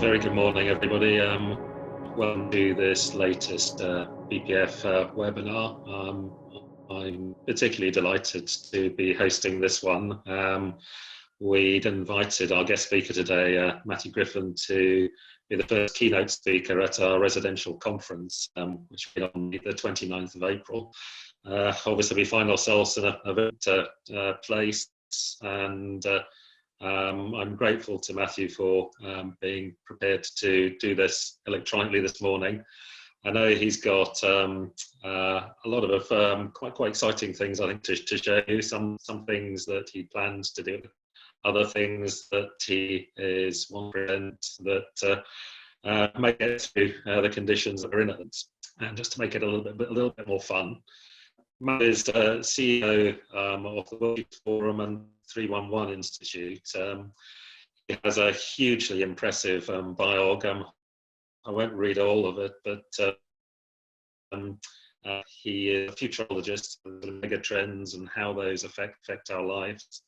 Very good morning, everybody. Welcome to this latest BPF webinar. I'm particularly delighted to be hosting this one. We'd invited our guest speaker today, Matthew Griffin, to be the first keynote speaker at our residential conference, which will be on the 29th of April. Obviously, we find ourselves in a very place, and I'm grateful to Matthew for being prepared to do this electronically this morning. I know he's got a lot of quite exciting things, I think, to show you. Some things that he plans to do, other things that he is wondering that may get through the conditions that are in it, and just to make it a little bit more fun. Matt is CEO of the World Forum and 311 Institute. He has a hugely impressive biog. I won't read all of it, but he is a futurologist of mega trends and how those affect our lives.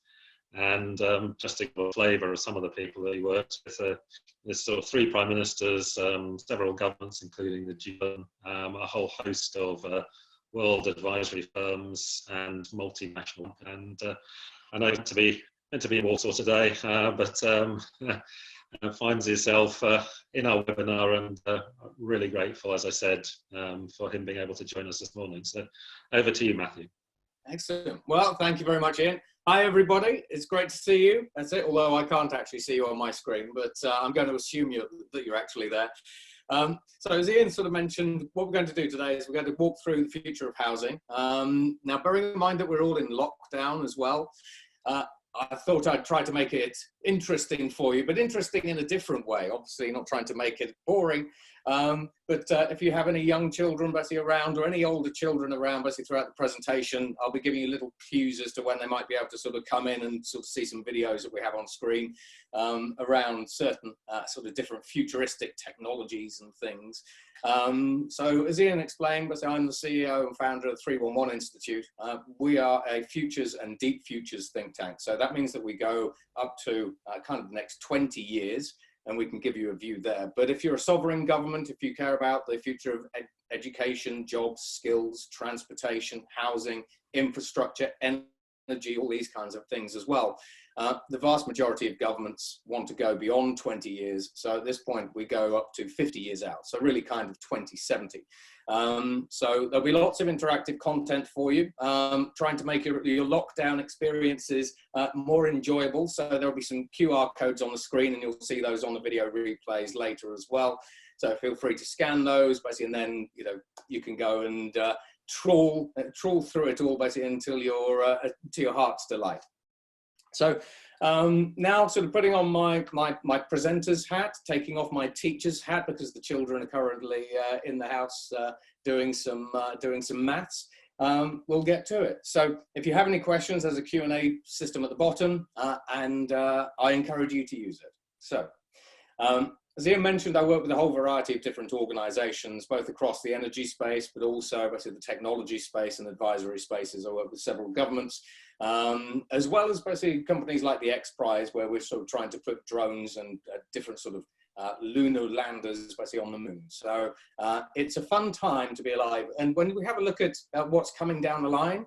And just to give a flavour of some of the people that he works with, there's sort of 3 prime ministers, several governments, including the G7, a whole host of world advisory firms and multinational. And I know meant to be in Warsaw today, but finds himself in our webinar, and really grateful, as I said, for him being able to join us this morning. So over to you, Matthew. Excellent. Well, thank you very much, Ian. Hi, everybody. It's great to see you. That's it, although I can't actually see you on my screen, but I'm going to assume that you're actually there. So as Ian sort of mentioned, what we're going to do today is we're going to walk through the future of housing. Now, bearing in mind that we're all in lockdown as well, I thought I'd try to make it interesting for you, but interesting in a different way. Obviously, not trying to make it boring. But if you have any young children basically around, or any older children around basically throughout the presentation, I'll be giving you little cues as to when they might be able to sort of come in and sort of see some videos that we have on screen around certain sort of different futuristic technologies and things. So as Ian explained, basically I'm the CEO and founder of the 311 Institute. We are a futures and deep futures think tank. So that means that we go up to kind of the next 20 years. And we can give you a view there. But if you're a sovereign government, if you care about the future of education, jobs, skills, transportation, housing, infrastructure, energy, all these kinds of things as well, the vast majority of governments want to go beyond 20 years. So at this point, we go up to 50 years out. So really kind of 2070. So there'll be lots of interactive content for you, trying to make your lockdown experiences more enjoyable. So there'll be some QR codes on the screen, and you'll see those on the video replays later as well. So feel free to scan those, basically, and then you can go and trawl through it all, basically, until you're to your heart's delight. So now sort of putting on my presenter's hat, taking off my teacher's hat, because the children are currently in the house doing some maths. We'll get to it. So if you have any questions, there's a Q&A system at the bottom, and I encourage you to use it. So as Ian mentioned, I work with a whole variety of different organizations, both across the energy space, but also basically the technology space and advisory spaces. I work with several governments, as well as basically companies like the X Prize, where we're sort of trying to put drones and different sort of lunar landers basically on the moon. So it's a fun time to be alive. And when we have a look at what's coming down the line,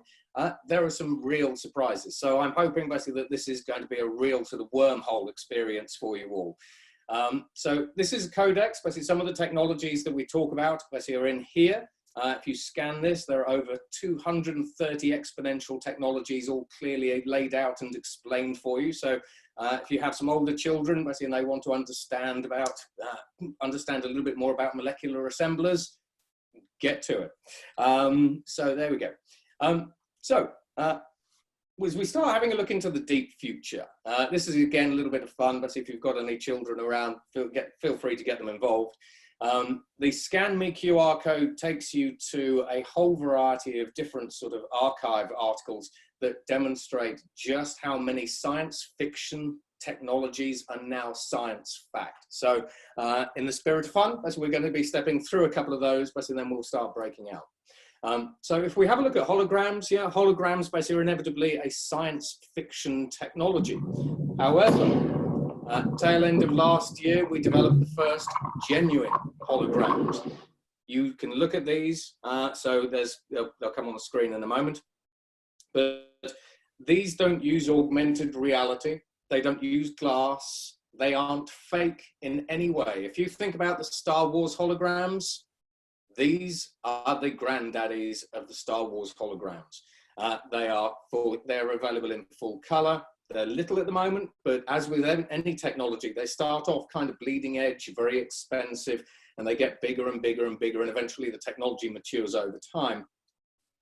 there are some real surprises. So I'm hoping basically that this is going to be a real sort of wormhole experience for you all. So this is a codex. Basically, some of the technologies that we talk about basically are in here. If you scan this, there are over 230 exponential technologies, all clearly laid out and explained for you. So if you have some older children, basically, and they want to understand a little bit more about molecular assemblers, get to it. So there we go. As we start having a look into the deep future, this is again a little bit of fun, but if you've got any children around, feel free to get them involved. The Scan Me QR code takes you to a whole variety of different sort of archive articles that demonstrate just how many science fiction technologies are now science fact. So in the spirit of fun, as we're going to be stepping through a couple of those, but then we'll start breaking out. So if we have a look at holograms, yeah, holograms basically are inevitably a science fiction technology. However, Tail end of last year, we developed the first genuine holograms. You can look at these, so they'll come on the screen in a moment, but these don't use augmented reality. They don't use glass. They aren't fake in any way. If you think about the Star Wars holograms, these are the granddaddies of the Star Wars holograms. They're available in full color. They're little at the moment, but as with any technology, they start off kind of bleeding edge, very expensive, and they get bigger and bigger and bigger, and eventually the technology matures over time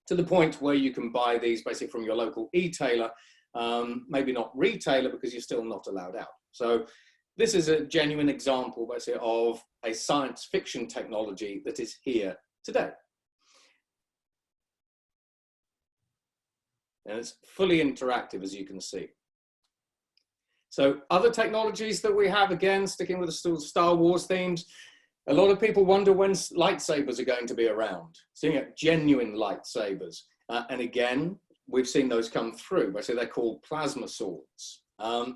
to the point where you can buy these basically from your local e-tailer, maybe not retailer because you're still not allowed out. So this is a genuine example basically of a science fiction technology that is here today. And it's fully interactive, as you can see. So other technologies that we have, again, sticking with the Star Wars themes, a lot of people wonder when lightsabers are going to be around, seeing genuine lightsabers. And again, we've seen those come through. Basically, they're called plasma swords.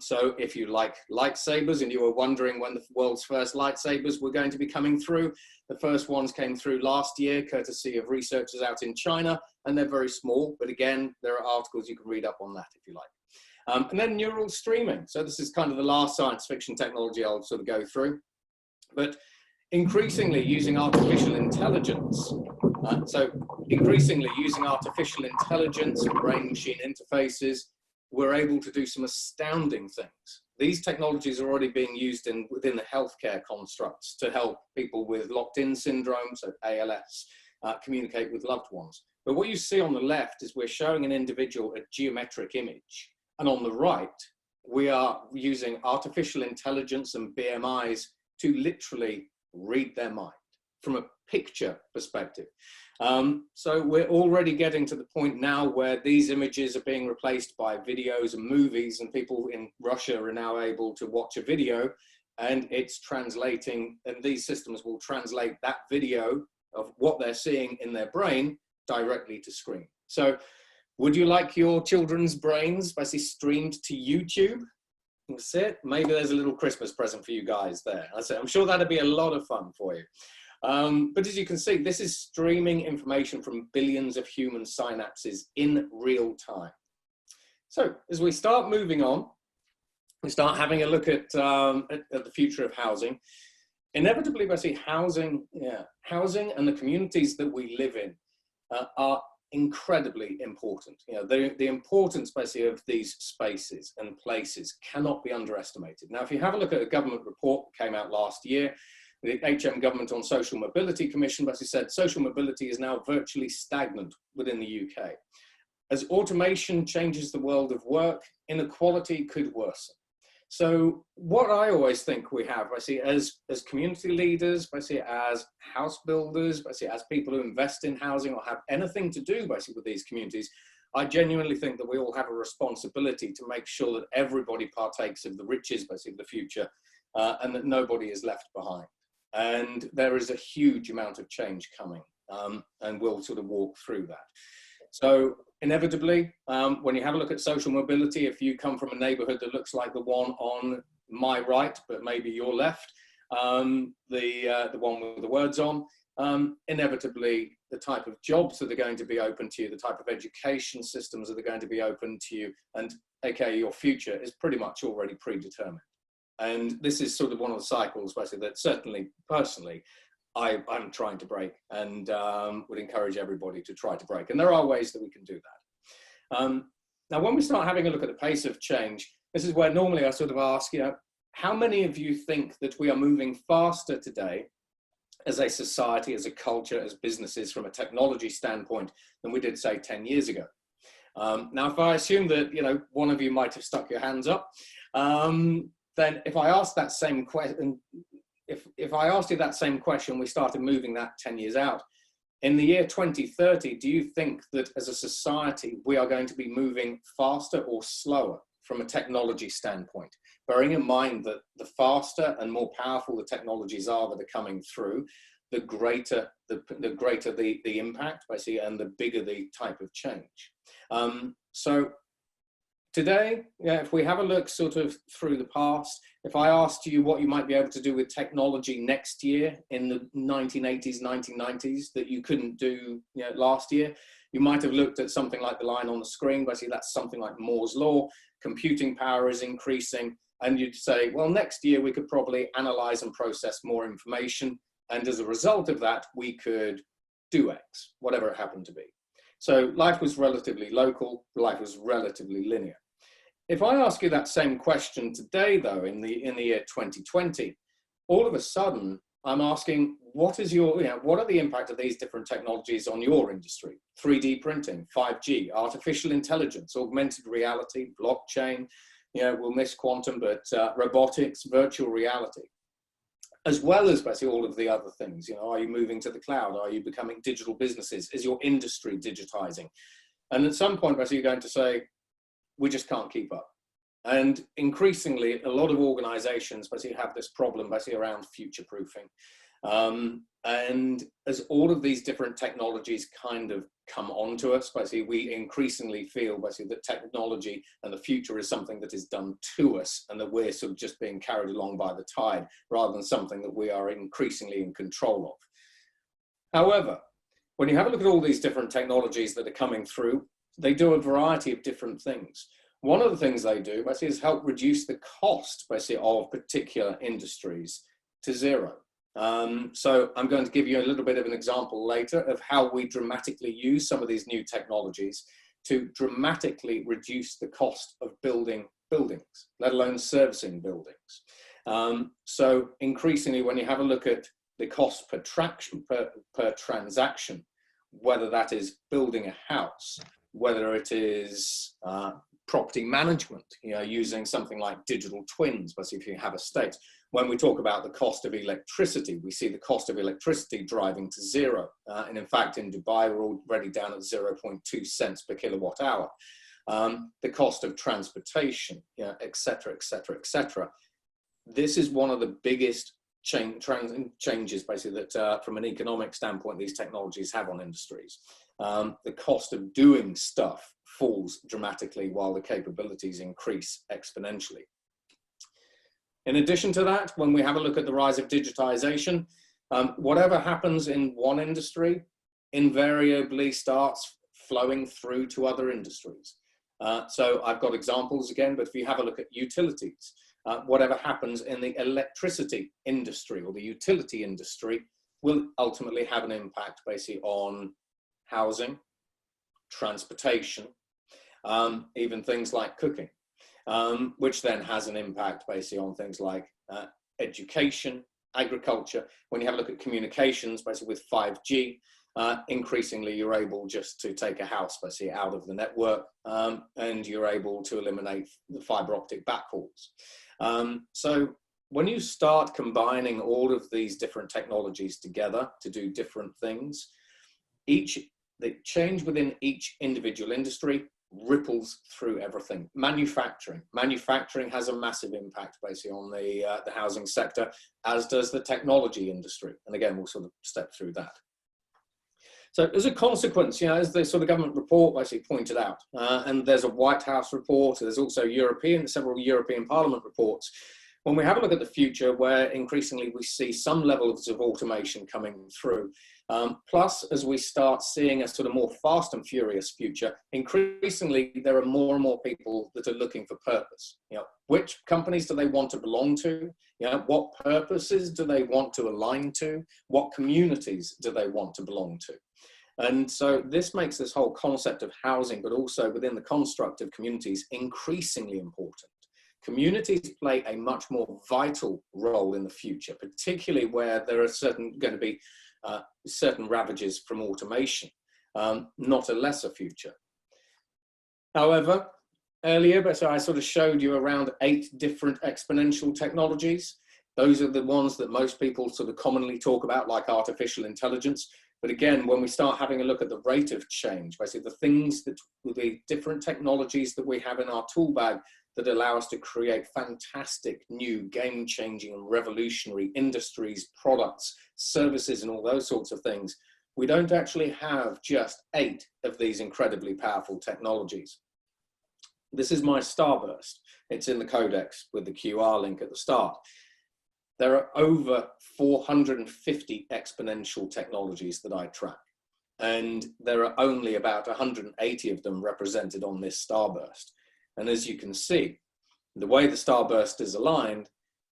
So if you like lightsabers and you were wondering when the world's first lightsabers were going to be coming through, the first ones came through last year, courtesy of researchers out in China, and they're very small. But again, there are articles you can read up on that if you like. And then neural streaming. So this is kind of the last science fiction technology I'll sort of go through. But increasingly using artificial intelligence. Increasingly using artificial intelligence and brain-machine interfaces, we're able to do some astounding things. These technologies are already being used within the healthcare constructs to help people with locked-in syndrome, so ALS, communicate with loved ones. But what you see on the left is we're showing an individual a geometric image. And on the right, we are using artificial intelligence and BMIs to literally read their mind from a picture perspective. So we're already getting to the point now where these images are being replaced by videos and movies, and people in Russia are now able to watch a video and it's translating, and these systems will translate that video of what they're seeing in their brain directly to screen. So would you like your children's brains basically streamed to YouTube? That's it. Maybe there's a little Christmas present for you guys there. I'm sure that'd be a lot of fun for you. But as you can see, this is streaming information from billions of human synapses in real time. So as we start moving on, we start having a look at the future of housing. Inevitably, basically, housing and the communities that we live in are incredibly important. You know, the importance basically of these spaces and places cannot be underestimated. Now, if you have a look at a government report that came out last year, the HM Government on Social Mobility Commission basically said social mobility is now virtually stagnant within the UK. As automation changes the world of work, inequality could worsen. So what I always think we have, basically, as community leaders, basically as house builders, basically as people who invest in housing or have anything to do basically with these communities, I genuinely think that we all have a responsibility to make sure that everybody partakes of the riches basically of the future, and that nobody is left behind. And there is a huge amount of change coming, and we'll sort of walk through that. So inevitably, when you have a look at social mobility, if you come from a neighborhood that looks like the one on my right, but maybe your left, the one with the words on, inevitably the type of jobs that are going to be open to you, the type of education systems that are going to be open to you, and aka your future is pretty much already predetermined. And this is sort of one of the cycles basically that certainly personally I'm trying to break, and would encourage everybody to try to break. And there are ways that we can do that. Now, when we start having a look at the pace of change, this is where normally I sort of ask, you know, how many of you think that we are moving faster today as a society, as a culture, as businesses from a technology standpoint than we did, say, 10 years ago? Now, if I assume that, you know, one of you might have stuck your hands up, then if I ask that same question, if I asked you that same question, we started moving that 10 years out. In the year 2030, do you think that as a society, we are going to be moving faster or slower from a technology standpoint? Bearing in mind that the faster and more powerful the technologies are that are coming through, the greater the impact, basically, and the bigger the type of change. So today, yeah, if we have a look sort of through the past, if I asked you what you might be able to do with technology next year in the 1980s, 1990s that you couldn't do, you know, last year, you might have looked at something like the line on the screen. Basically, that's something like Moore's law. Computing power is increasing. And you'd say, well, next year we could probably analyze and process more information. And as a result of that, we could do X, whatever it happened to be. So life was relatively local, life was relatively linear. If I ask you that same question today, though, in the year 2020, all of a sudden, I'm asking, what is your, what are the impact of these different technologies on your industry? 3D printing, 5G, artificial intelligence, augmented reality, blockchain, we'll miss quantum, but robotics, virtual reality, as well as basically all of the other things. Are you moving to the cloud? Are you becoming digital businesses? Is your industry digitizing? And at some point, basically, you're going to say, we just can't keep up. And increasingly, a lot of organizations basically have this problem basically around future proofing. And as all of these different technologies kind of come onto us, basically, we increasingly feel basically that technology and the future is something that is done to us and that we're sort of just being carried along by the tide rather than something that we are increasingly in control of. However, when you have a look at all these different technologies that are coming through, they do a variety of different things. One of the things they do basically is help reduce the cost basically of particular industries to zero. So I'm going to give you a little bit of an example later of how we dramatically use some of these new technologies to dramatically reduce the cost of building buildings, let alone servicing buildings. So increasingly, when you have a look at the cost per transaction, whether that is building a house, whether it is property management, using something like digital twins, but if you have a state. When we talk about the cost of electricity, we see the cost of electricity driving to zero. And in fact, in Dubai, we're already down at 0.2 cents per kilowatt hour. The cost of transportation, et cetera, et cetera, et cetera. This is one of the biggest changes, basically, that from an economic standpoint, these technologies have on industries. The cost of doing stuff falls dramatically while the capabilities increase exponentially. In addition to that, when we have a look at the rise of digitization, whatever happens in one industry invariably starts flowing through to other industries. So I've got examples again, but if you have a look at utilities, whatever happens in the electricity industry or the utility industry will ultimately have an impact basically on housing, transportation, even things like cooking. Which then has an impact basically on things like education, agriculture. When you have a look at communications, basically with 5G, increasingly you're able just to take a house basically out of the network and you're able to eliminate the fiber optic backhauls. So when you start combining all of these different technologies together to do different things, the change within each individual industry ripples through everything. Manufacturing has a massive impact basically on the housing sector, as does the technology industry. And again, we'll sort of step through that. So as a consequence, as the sort of government report basically pointed out, and there's a White House report, there's also several European Parliament reports. When we have a look at the future, where increasingly we see some levels of automation coming through, plus as we start seeing a sort of more fast and furious future, increasingly there are more and more people that are looking for purpose. Which companies do they want to belong to? What purposes do they want to align to? What communities do they want to belong to? And so this makes this whole concept of housing, but also within the construct of communities, increasingly important. Communities play a much more vital role in the future, particularly where there are going to be certain ravages from automation, not a lesser future. However, earlier, I sort of showed you around 8 different exponential technologies. Those are the ones that most people sort of commonly talk about, like artificial intelligence. But again, when we start having a look at the rate of change, basically the different technologies that we have in our tool bag that allow us to create fantastic new game-changing and revolutionary industries, products, services, and all those sorts of things, we don't actually have just 8 of these incredibly powerful technologies. This is my starburst. It's in the codex with the QR link at the start. There are over 450 exponential technologies that I track, and there are only about 180 of them represented on this starburst. And as you can see, the way the starburst is aligned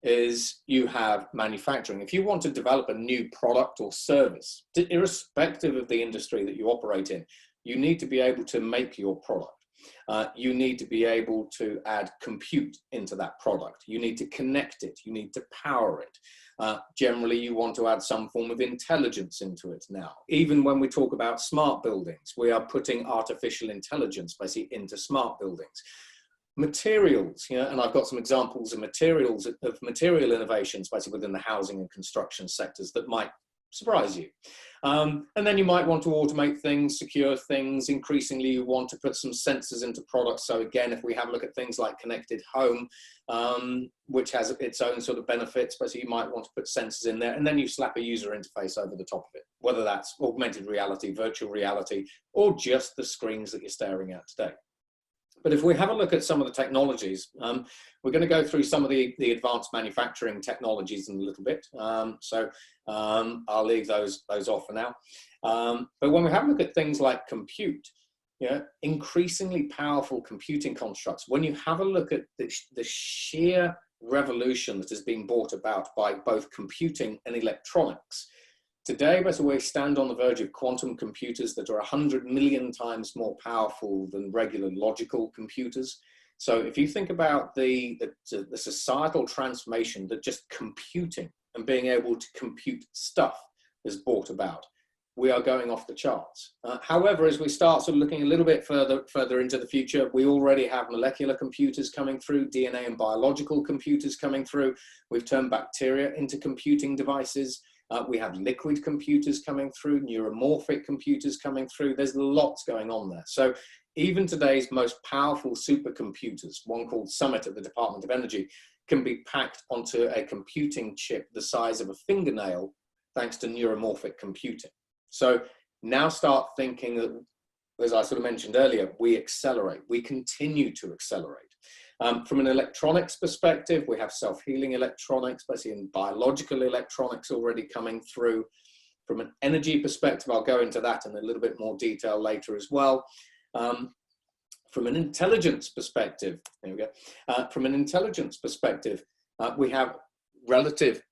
is you have manufacturing. If you want to develop a new product or service, irrespective of the industry that you operate in, you need to be able to make your product. You need to be able to add compute into that product. You need to connect it. You need to power it. Generally, you want to add some form of intelligence into it now. Even when we talk about smart buildings, we are putting artificial intelligence basically into smart buildings. Materials, and I've got some examples of material innovations basically within the housing and construction sectors that might surprise you. And then you might want to automate things, secure things. Increasingly, you want to put some sensors into products. So again, if we have a look at things like connected home, which has its own sort of benefits, but you might want to put sensors in there, and then you slap a user interface over the top of it, whether that's augmented reality, virtual reality, or just the screens that you're staring at today. But if we have a look at some of the technologies, we're going to go through some of the advanced manufacturing technologies in a little bit. I'll leave those off for now. But when we have a look at things like compute, increasingly powerful computing constructs, when you have a look at the sheer revolution that has been brought about by both computing and electronics, today, we stand on the verge of quantum computers that are 100 million times more powerful than regular logical computers. So if you think about the societal transformation that just computing and being able to compute stuff has brought about, we are going off the charts. However, as we start sort of looking a little bit further into the future, we already have molecular computers coming through, DNA and biological computers coming through. We've turned bacteria into computing devices. We have liquid computers coming through, neuromorphic computers coming through. There's lots going on there. So even today's most powerful supercomputers, one called Summit at the Department of Energy, can be packed onto a computing chip the size of a fingernail, thanks to neuromorphic computing. So now start thinking that, as I sort of mentioned earlier, we accelerate, we continue to accelerate. From an electronics perspective, we have self-healing electronics, basically in biological electronics already coming through. From an energy perspective, I'll go into that in a little bit more detail later as well. From an intelligence perspective, there we go. From an intelligence perspective, we have relative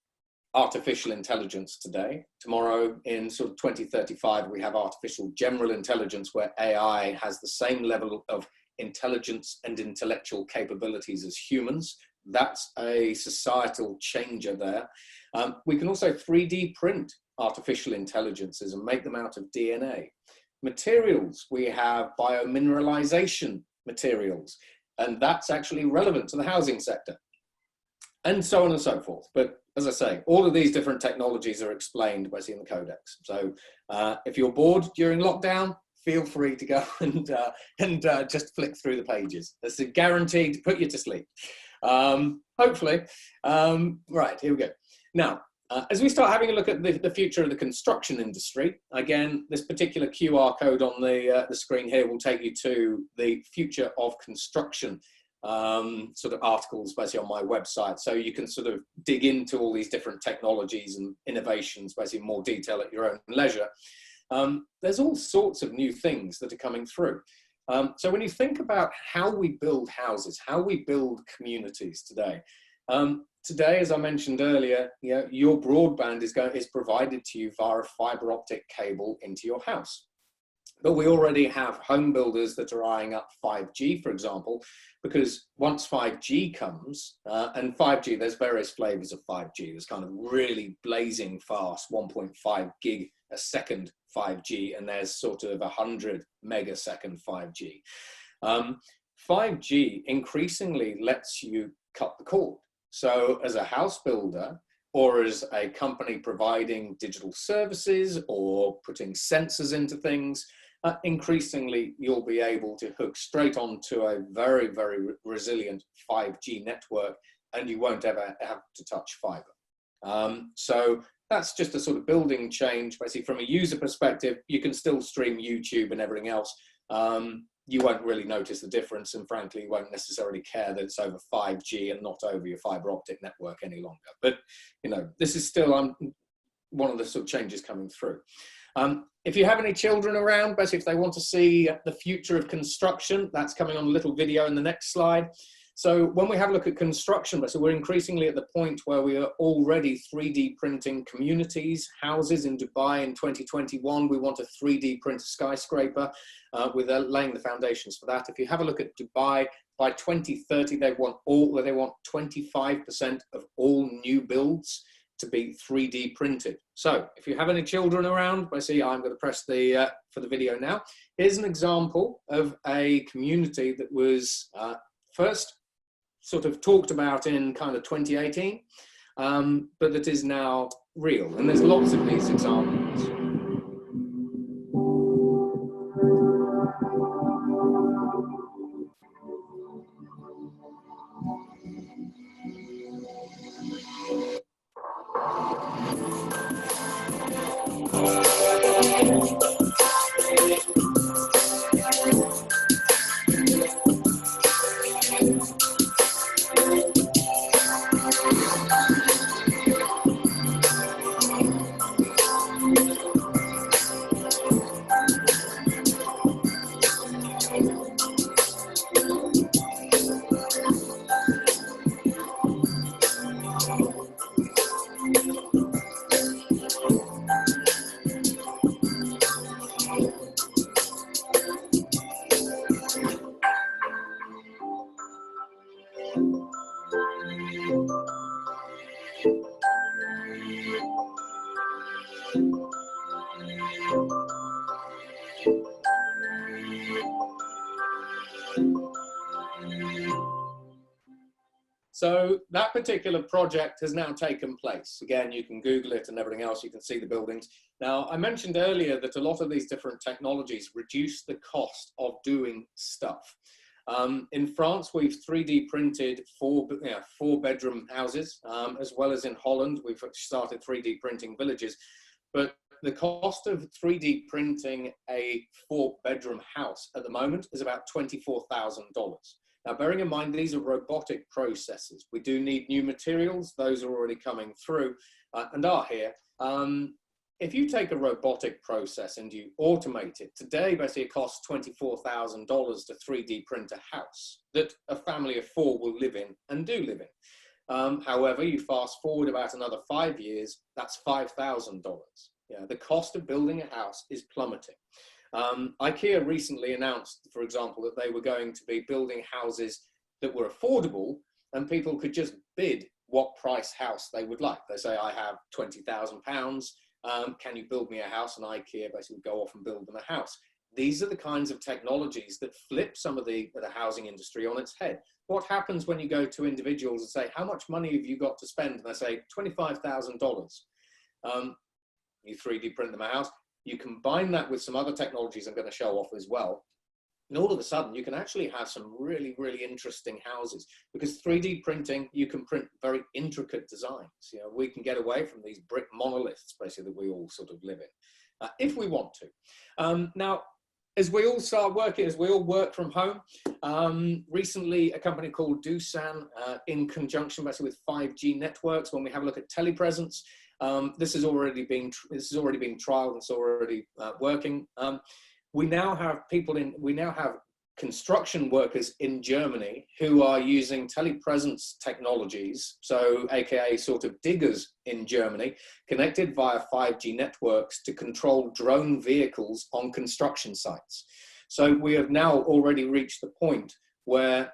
artificial intelligence today. Tomorrow, in sort of 2035, we have artificial general intelligence, where AI has the same level of intelligence and intellectual capabilities as humans. That's a societal changer there. We can also 3D print artificial intelligences and make them out of DNA. Materials, we have biomineralization materials, and that's actually relevant to the housing sector, and so on and so forth. But as I say, all of these different technologies are explained by seeing the codex. So if you're bored during lockdown, feel free to go and just flick through the pages. That's a guarantee to put you to sleep. Hopefully. Right, here we go. Now, as we start having a look at the future of the construction industry, again, this particular QR code on the screen here will take you to the future of construction sort of articles basically on my website. So you can sort of dig into all these different technologies and innovations basically in more detail at your own leisure. There's all sorts of new things that are coming through. So when you think about how we build houses, how we build communities today, today, as I mentioned earlier, your broadband is provided to you via a fiber optic cable into your house. But we already have home builders that are eyeing up 5G, for example, because once 5G comes, and 5G, there's various flavors of 5G. There's kind of really blazing fast 1.5 gig a second 5G, and there's sort of 100 megasecond 5G. 5G increasingly lets you cut the cord. So as a house builder, or as a company providing digital services or putting sensors into things, increasingly you'll be able to hook straight onto a very, very resilient 5G network, and you won't ever have to touch fiber. So that's just a sort of building change. Basically, from a user perspective, you can still stream YouTube and everything else. you won't really notice the difference, and frankly, you won't necessarily care that it's over 5G and not over your fiber optic network any longer. But, you know, this is still one of the sort of changes coming through. If you have any children around, basically if they want to see the future of construction, that's coming on a little video in the next slide. So when we have a look at construction, so we're increasingly at the point where we are already 3D printing communities, houses in Dubai in 2021. We want a 3D print skyscraper. We're laying the foundations for that. If you have a look at Dubai, by 2030, they want 25% of all new builds to be 3D printed. So if you have any children around, I see I'm going to press the for the video now. Here's an example of a community that was first sort of talked about in kind of 2018, but that is now real. And there's lots of these examples. So that particular project has now taken place. Again, you can Google it and everything else, you can see the buildings. Now, I mentioned earlier that a lot of these different technologies reduce the cost of doing stuff. In France, we've 3D printed four-bedroom houses, as well as in Holland, we've started 3D printing villages. But the cost of 3D printing a four-bedroom house at the moment is about $24,000. Now, bearing in mind, these are robotic processes. We do need new materials. Those are already coming through and are here. If you take a robotic process and you automate it, today, basically, it costs $24,000 to 3D print a house that a family of four will live in and do live in. However, you fast forward about another 5 years, that's $5,000. Yeah, the cost of building a house is plummeting. IKEA recently announced, for example, that they were going to be building houses that were affordable and people could just bid what price house they would like. They say, I have £20,000, can you build me a house? And IKEA basically go off and build them a house. These are the kinds of technologies that flip some of the housing industry on its head. What happens when you go to individuals and say, how much money have you got to spend? And they say, $25,000. You 3D print them a house. You combine that with some other technologies I'm going to show off as well. And all of a sudden, you can actually have some really, really interesting houses, because 3D printing, you can print very intricate designs. You know, we can get away from these brick monoliths, basically, that we all sort of live in, if we want to. Now, as we all start working, as we all work from home, recently a company called Doosan, in conjunction basically with 5G networks, when we have a look at telepresence, this has already been trialed and it's already working. We now have construction workers in Germany who are using telepresence technologies, so AKA sort of diggers in Germany, connected via 5G networks to control drone vehicles on construction sites. So we have now already reached the point where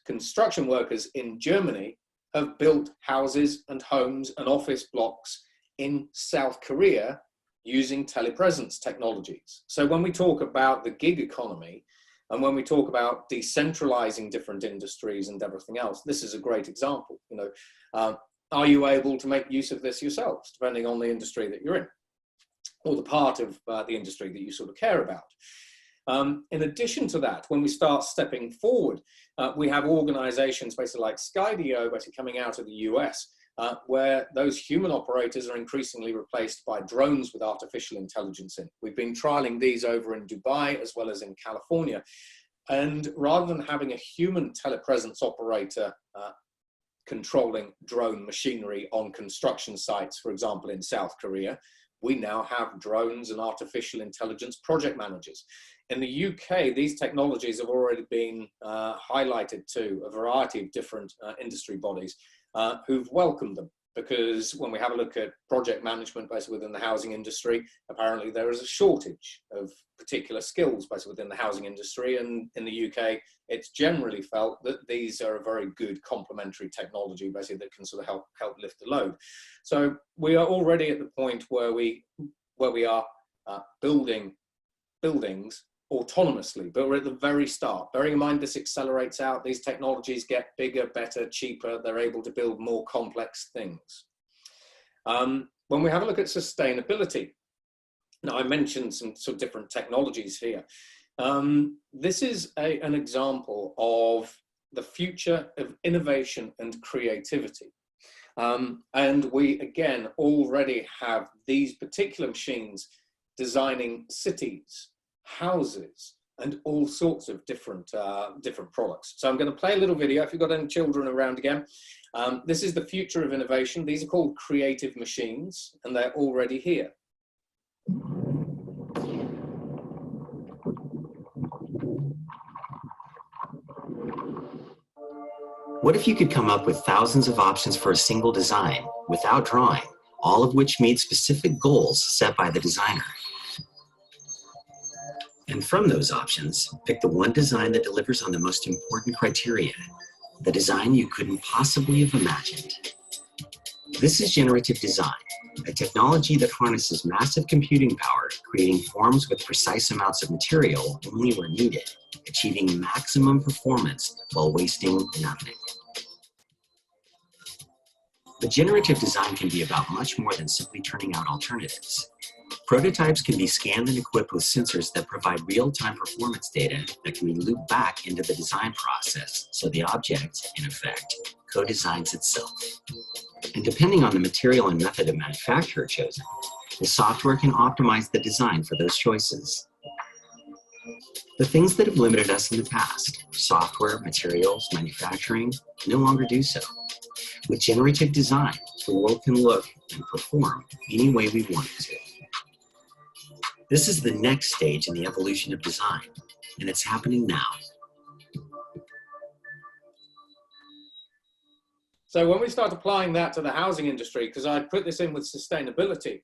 construction workers in Germany have built houses and homes and office blocks in South Korea using telepresence technologies. So when we talk about the gig economy and when we talk about decentralizing different industries and everything else, this is a great example. You know, are you able to make use of this yourselves, depending on the industry that you're in, or the part of the industry that you sort of care about? In addition to that, when we start stepping forward, we have organizations basically like Skydio, basically coming out of the US, where those human operators are increasingly replaced by drones with artificial intelligence in. We've been trialing these over in Dubai as well as in California. And rather than having a human telepresence operator controlling drone machinery on construction sites, for example, in South Korea, we now have drones and artificial intelligence project managers. In the UK, these technologies have already been highlighted to a variety of different industry bodies who've welcomed them, because when we have a look at project management based within the housing industry, apparently there is a shortage of particular skills based within the housing industry, and in the UK it's generally felt that these are a very good complementary technology basically that can sort of help lift the load. So we are already at the point where we are building buildings autonomously, but we're at the very start. Bearing in mind this accelerates out, these technologies get bigger, better, cheaper, they're able to build more complex things. When we have a look at sustainability, now I mentioned some sort of different technologies here. This is an example of the future of innovation and creativity. And we, again, already have these particular machines designing cities, houses, and all sorts of different products. So I'm going to play a little video. If you've got any children around again, this is the future of innovation. These are called creative machines, and they're already here. What if you could come up with thousands of options for a single design without drawing, all of which meet specific goals set by the designer? And from those options, pick the one design that delivers on the most important criteria, the design you couldn't possibly have imagined. This is generative design, a technology that harnesses massive computing power, creating forms with precise amounts of material only where needed, achieving maximum performance while wasting nothing. But generative design can be about much more than simply turning out alternatives. Prototypes can be scanned and equipped with sensors that provide real-time performance data that can be looped back into the design process, so the object, in effect, co-designs itself. And depending on the material and method of manufacture chosen, the software can optimize the design for those choices. The things that have limited us in the past, software, materials, manufacturing, no longer do so. With generative design, the world can look and perform any way we want it to. This is the next stage in the evolution of design, and it's happening now. So when we start applying that to the housing industry, because I put this in with sustainability,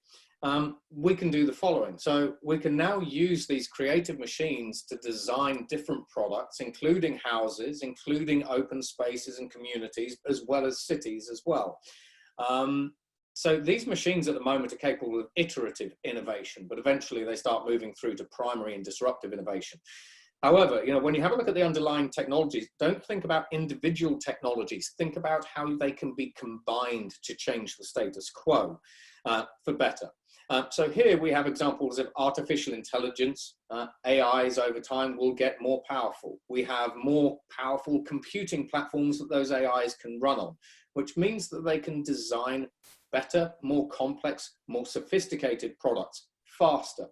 we can do the following. So we can now use these creative machines to design different products, including houses, including open spaces and communities, as well as cities as well. So these machines at the moment are capable of iterative innovation, but eventually they start moving through to primary and disruptive innovation. However, when you have a look at the underlying technologies, don't think about individual technologies. Think about how they can be combined to change the status quo for better. So here we have examples of artificial intelligence. AIs over time will get more powerful. We have more powerful computing platforms that those AIs can run on, which means that they can design better, more complex, more sophisticated products faster.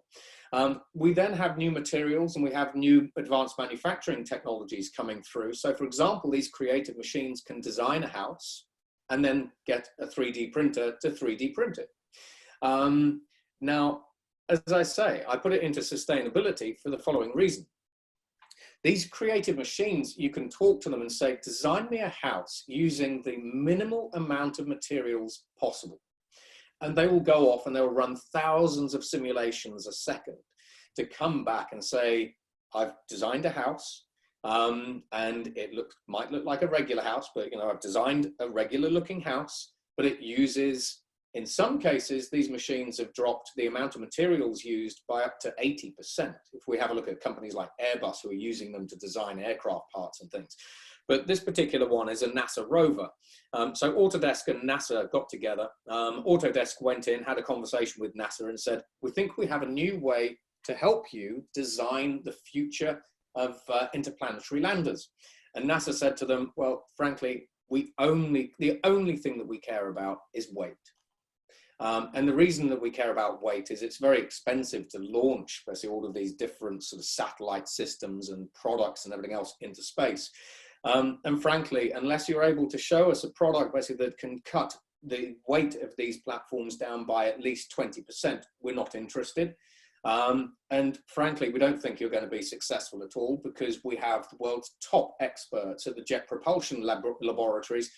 We then have new materials and we have new advanced manufacturing technologies coming through. So for example, these creative machines can design a house and then get a 3D printer to 3D print it. Now, as I say, I put it into sustainability for the following reason. These creative machines, you can talk to them and say, design me a house using the minimal amount of materials possible. And they will go off and they'll run thousands of simulations a second to come back and say, I've designed a house and it might look like a regular house, but I've designed a regular looking house, but it uses, in some cases, these machines have dropped the amount of materials used by up to 80%. If we have a look at companies like Airbus who are using them to design aircraft parts and things. But this particular one is a NASA rover. So Autodesk and NASA got together. Autodesk went in, had a conversation with NASA and said, we think we have a new way to help you design the future of interplanetary landers. And NASA said to them, well, frankly, the only thing that we care about is weight. And the reason that we care about weight is it's very expensive to launch basically all of these different sort of satellite systems and products and everything else into space. And frankly, unless you're able to show us a product basically that can cut the weight of these platforms down by at least 20%, we're not interested. And frankly, we don't think you're going to be successful at all, because we have the world's top experts at the Jet Propulsion Laboratories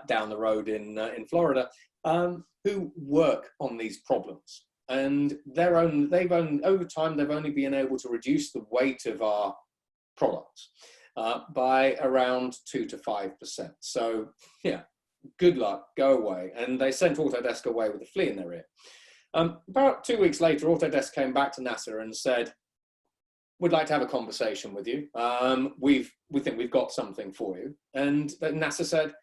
down the road in Florida, who work on these problems. And over time, they've only been able to reduce the weight of our products by around 2 to 5%. So yeah, good luck, go away. And they sent Autodesk away with a flea in their ear. About 2 weeks later, Autodesk came back to NASA and said, we'd like to have a conversation with you. We think we've got something for you. And NASA said,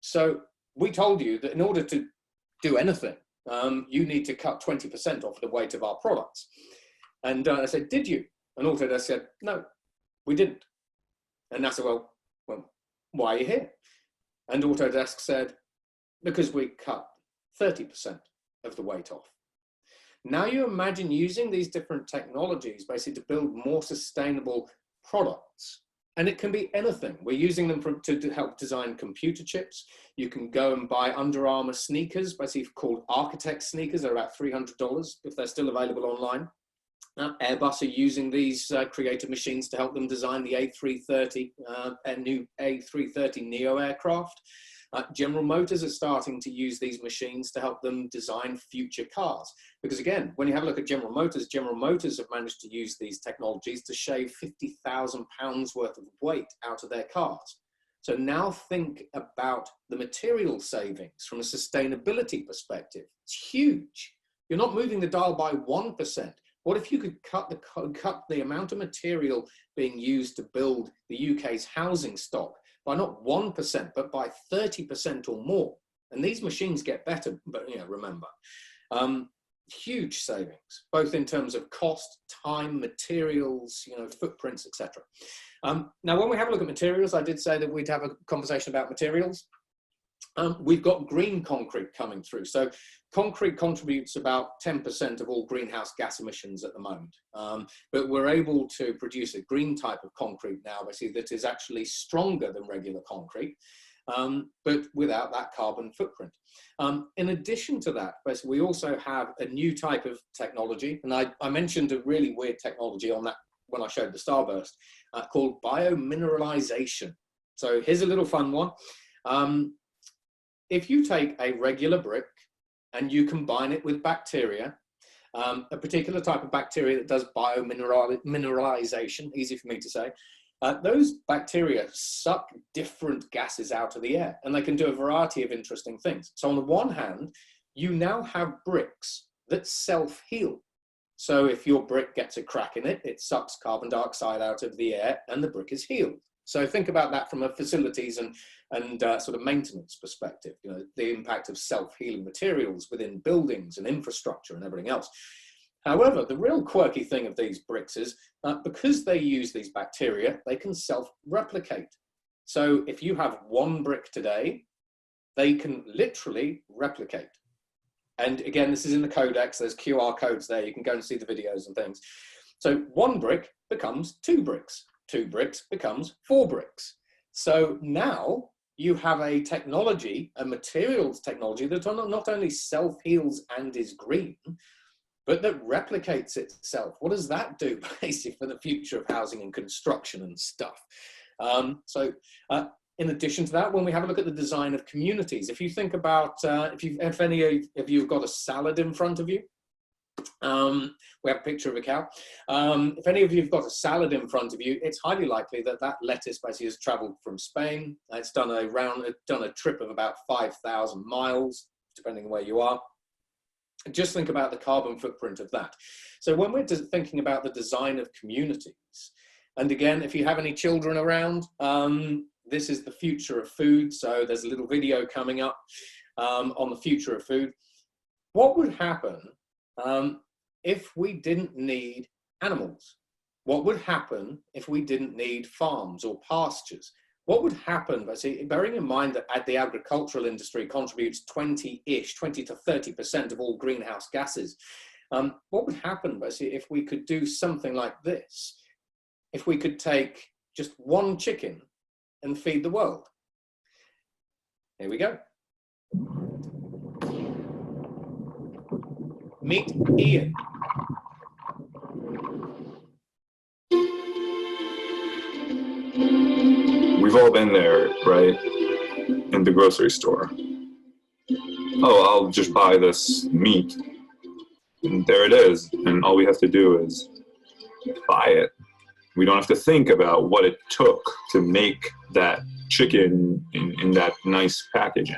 so we told you that in order to do anything, you need to cut 20% off the weight of our products. And I said, did you? And Autodesk said, no, we didn't. And NASA, well, why are you here? And Autodesk said, because we cut 30% of the weight off. Now you imagine using these different technologies basically to build more sustainable products. And it can be anything. We're using them to help design computer chips. You can go and buy Under Armour sneakers, basically called architect sneakers. They're about $300 if they're still available online. Airbus are using these creative machines to help them design the A330, a new A330 Neo aircraft. General Motors are starting to use these machines to help them design future cars. Because again, when you have a look at General Motors have managed to use these technologies to shave 50,000 pounds worth of weight out of their cars. So now think about the material savings from a sustainability perspective. It's huge. You're not moving the dial by 1%. What if you could cut the amount of material being used to build the UK's housing stock by not 1%, but by 30% or more? And these machines get better, but remember, huge savings, both in terms of cost, time, materials, footprints, etc. Now, when we have a look at materials, I did say that we'd have a conversation about materials. We've got green concrete coming through. So concrete contributes about 10% of all greenhouse gas emissions at the moment. But we're able to produce a green type of concrete now, basically, that is actually stronger than regular concrete, but without that carbon footprint. In addition to that, basically, we also have a new type of technology. And I mentioned a really weird technology on that when I showed the starburst, called biomineralization. So here's a little fun one. If you take a regular brick and you combine it with bacteria, a particular type of bacteria that does biomineralization, easy for me to say, those bacteria suck different gases out of the air, and they can do a variety of interesting things. So on the one hand, you now have bricks that self-heal. So if your brick gets a crack in it, it sucks carbon dioxide out of the air and the brick is healed. So think about that from a facilities and sort of maintenance perspective, the impact of self-healing materials within buildings and infrastructure and everything else. However, the real quirky thing of these bricks is because they use these bacteria, they can self-replicate. So if you have one brick today, they can literally replicate. And again, this is in the codex, there's QR codes there, you can go and see the videos and things. So one brick becomes 2 bricks. 2 bricks becomes 4 bricks. So now you have a technology, a materials technology that not only self-heals and is green, but that replicates itself. What does that do basically for the future of housing and construction and stuff? In addition to that, when we have a look at the design of communities, if you think about, if any of you have got a salad in front of you, we have a picture of a cow. If any of you have got a salad in front of you, it's highly likely that that lettuce basically has traveled from Spain. It's done a trip of about 5,000 miles, depending on where you are. Just think about the carbon footprint of that. So when we're thinking about the design of communities, and again, if you have any children around, this is the future of food. So there's a little video coming up on the future of food. What would happen if we didn't need animals? What would happen if we didn't need farms or pastures? what would happen, but see, bearing in mind that the agricultural industry contributes 20 to 30% of all greenhouse gases, what would happen, basically, if we could do something like this? If we could take just one chicken and feed the world. Here we go. Meet Ian. We've all been there, right? In the grocery store. Oh, I'll just buy this meat. And there it is. And all we have to do is buy it. We don't have to think about what it took to make that chicken in that nice packaging.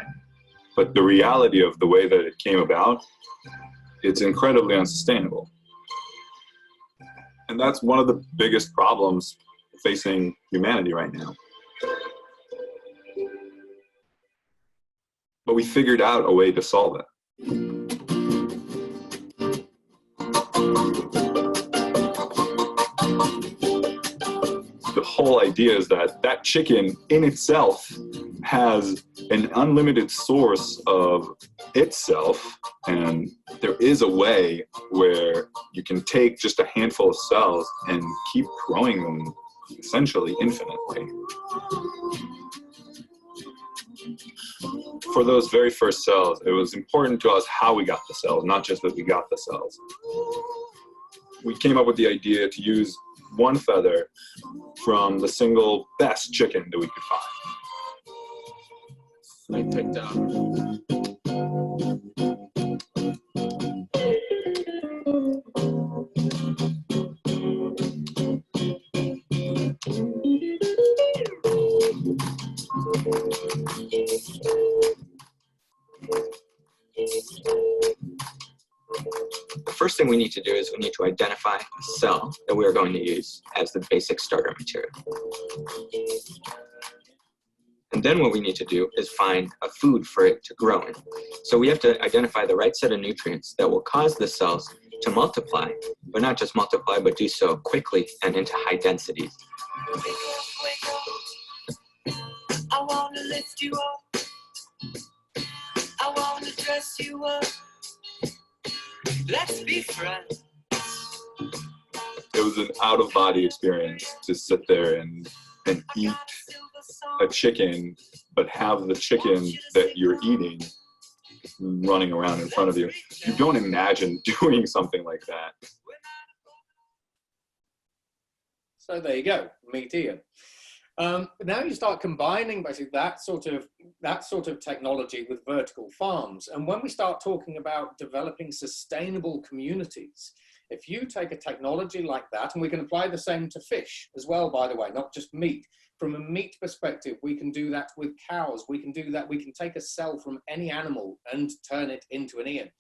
But the reality of the way that it came about, it's incredibly unsustainable. And that's one of the biggest problems facing humanity right now. But we figured out a way to solve it. The whole idea is that that chicken in itself has an unlimited source of itself, and there is a way where you can take just a handful of cells and keep growing them essentially infinitely. For those very first cells, it was important to us how we got the cells, not just that we got the cells. We came up with the idea to use one feather from the single best chicken that we could find. I picked up. The first thing we need to do is we need to identify a cell that we are going to use as the basic starter material. And then what we need to do is find a food for it to grow in. So we have to identify the right set of nutrients that will cause the cells to multiply, but not just multiply, but do so quickly and into high densities. I want to lift you up. I want to dress you up. Let's be friends. It was an out-of-body experience to sit there and eat a chicken, but have the chicken that you're eating running around in front of you. You don't imagine doing something like that. So there you go, meet Ian. Now you start combining basically that sort of technology with vertical farms. And when we start talking about developing sustainable communities, if you take a technology like that, and we can apply the same to fish as well, by the way, not just meat. From a meat perspective, we can do that with cows. We can do that. We can take a cell from any animal and turn it into an Ian.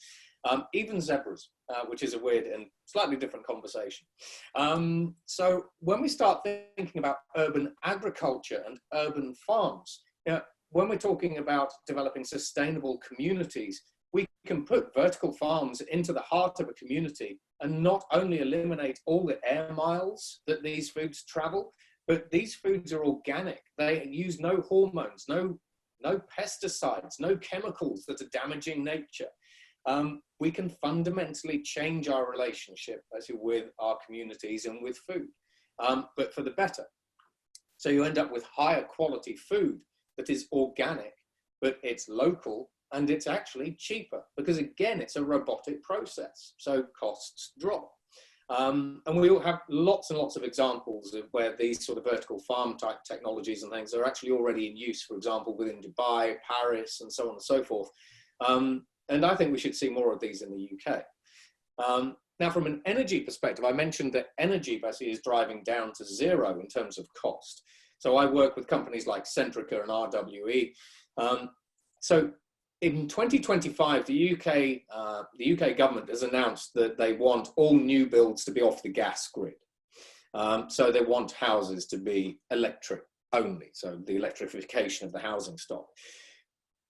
Even zebras, which is a weird and slightly different conversation. So when we start thinking about urban agriculture and urban farms, when we're talking about developing sustainable communities, we can put vertical farms into the heart of a community and not only eliminate all the air miles that these foods travel, but these foods are organic. They use no hormones, no pesticides, no chemicals that are damaging nature. We can fundamentally change our relationship with our communities and with food, but for the better. So you end up with higher quality food that is organic, but it's local and it's actually cheaper because, again, it's a robotic process, so costs drop. And we all have lots and lots of examples of where these sort of vertical farm type technologies and things are actually already in use, for example, within Dubai, Paris, and so on and so forth. And I think we should see more of these in the UK. Now, from an energy perspective, I mentioned that energy basically is driving down to zero in terms of cost. So I work with companies like Centrica and RWE. So in 2025, the UK government has announced that they want all new builds to be off the gas grid. So they want houses to be electric only, so the electrification of the housing stock.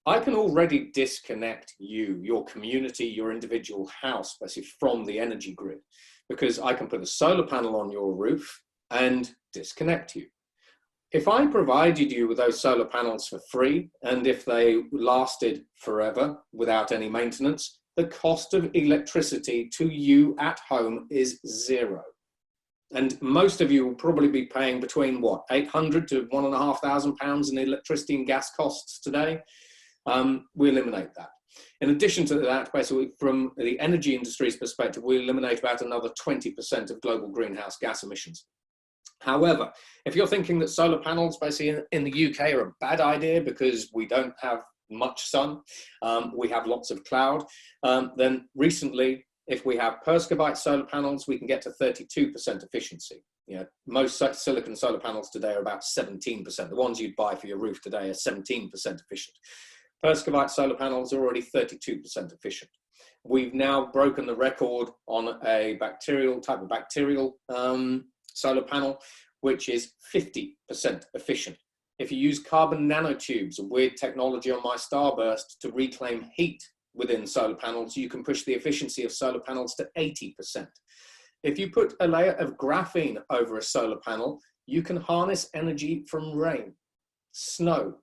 I can already disconnect you, your community, your individual house, basically from the energy grid, because I can put a solar panel on your roof and disconnect you. if I provided you with those solar panels for free, and if they lasted forever without any maintenance, the cost of electricity to you at home is zero. And most of you will probably be paying between what, 800 to £1,500 in electricity and gas costs today. We eliminate that. In addition to that, basically from the energy industry's perspective, we eliminate about another 20% of global greenhouse gas emissions. However, if you're thinking that solar panels basically in the UK are a bad idea because we don't have much sun, we have lots of cloud, then recently, if we have Perscobyte solar panels, we can get to 32% efficiency. You know, most silicon solar panels today are about 17%. The ones you'd buy for your roof today are 17% efficient. Perscobyte solar panels are already 32% efficient. We've now broken the record on a type of bacterial solar panel, which is 50% efficient. If you use carbon nanotubes, a weird technology on my starburst to reclaim heat within solar panels, you can push the efficiency of solar panels to 80%. If you put a layer of graphene over a solar panel, you can harness energy from rain, snow,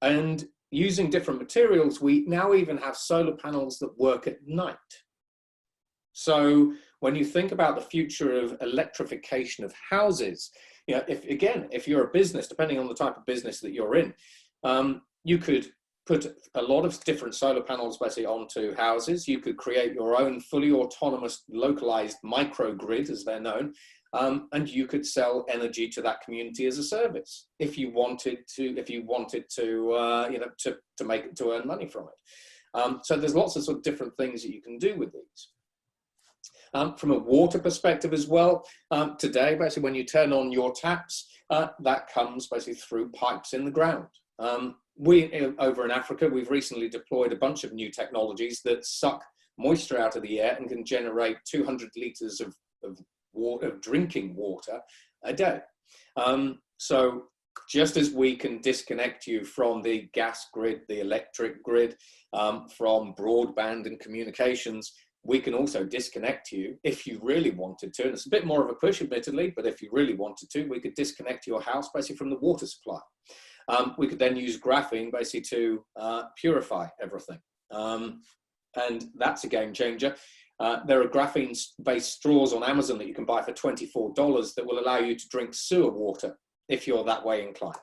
and using different materials, we now even have solar panels that work at night. So when you think about the future of electrification of houses, you know, if you're a business, depending on the type of business that you're in, you could put a lot of different solar panels basically onto houses. You could create your own fully autonomous, localized microgrid, as they're known, and you could sell energy to that community as a service if you wanted to, to earn money from it. So there's lots of sort of different things that you can do with these. From a water perspective as well, today, basically when you turn on your taps, that comes basically through pipes in the ground. Over in Africa, we've recently deployed a bunch of new technologies that suck moisture out of the air and can generate 200 litres of drinking water a day. So just as we can disconnect you from the gas grid, the electric grid, from broadband and communications, we can also disconnect you if you really wanted to. And it's a bit more of a push, admittedly, but if you really wanted to, we could disconnect your house basically from the water supply. We could then use graphene basically to purify everything. And that's a game changer. There are graphene-based straws on Amazon that you can buy for $24 that will allow you to drink sewer water if you're that way inclined.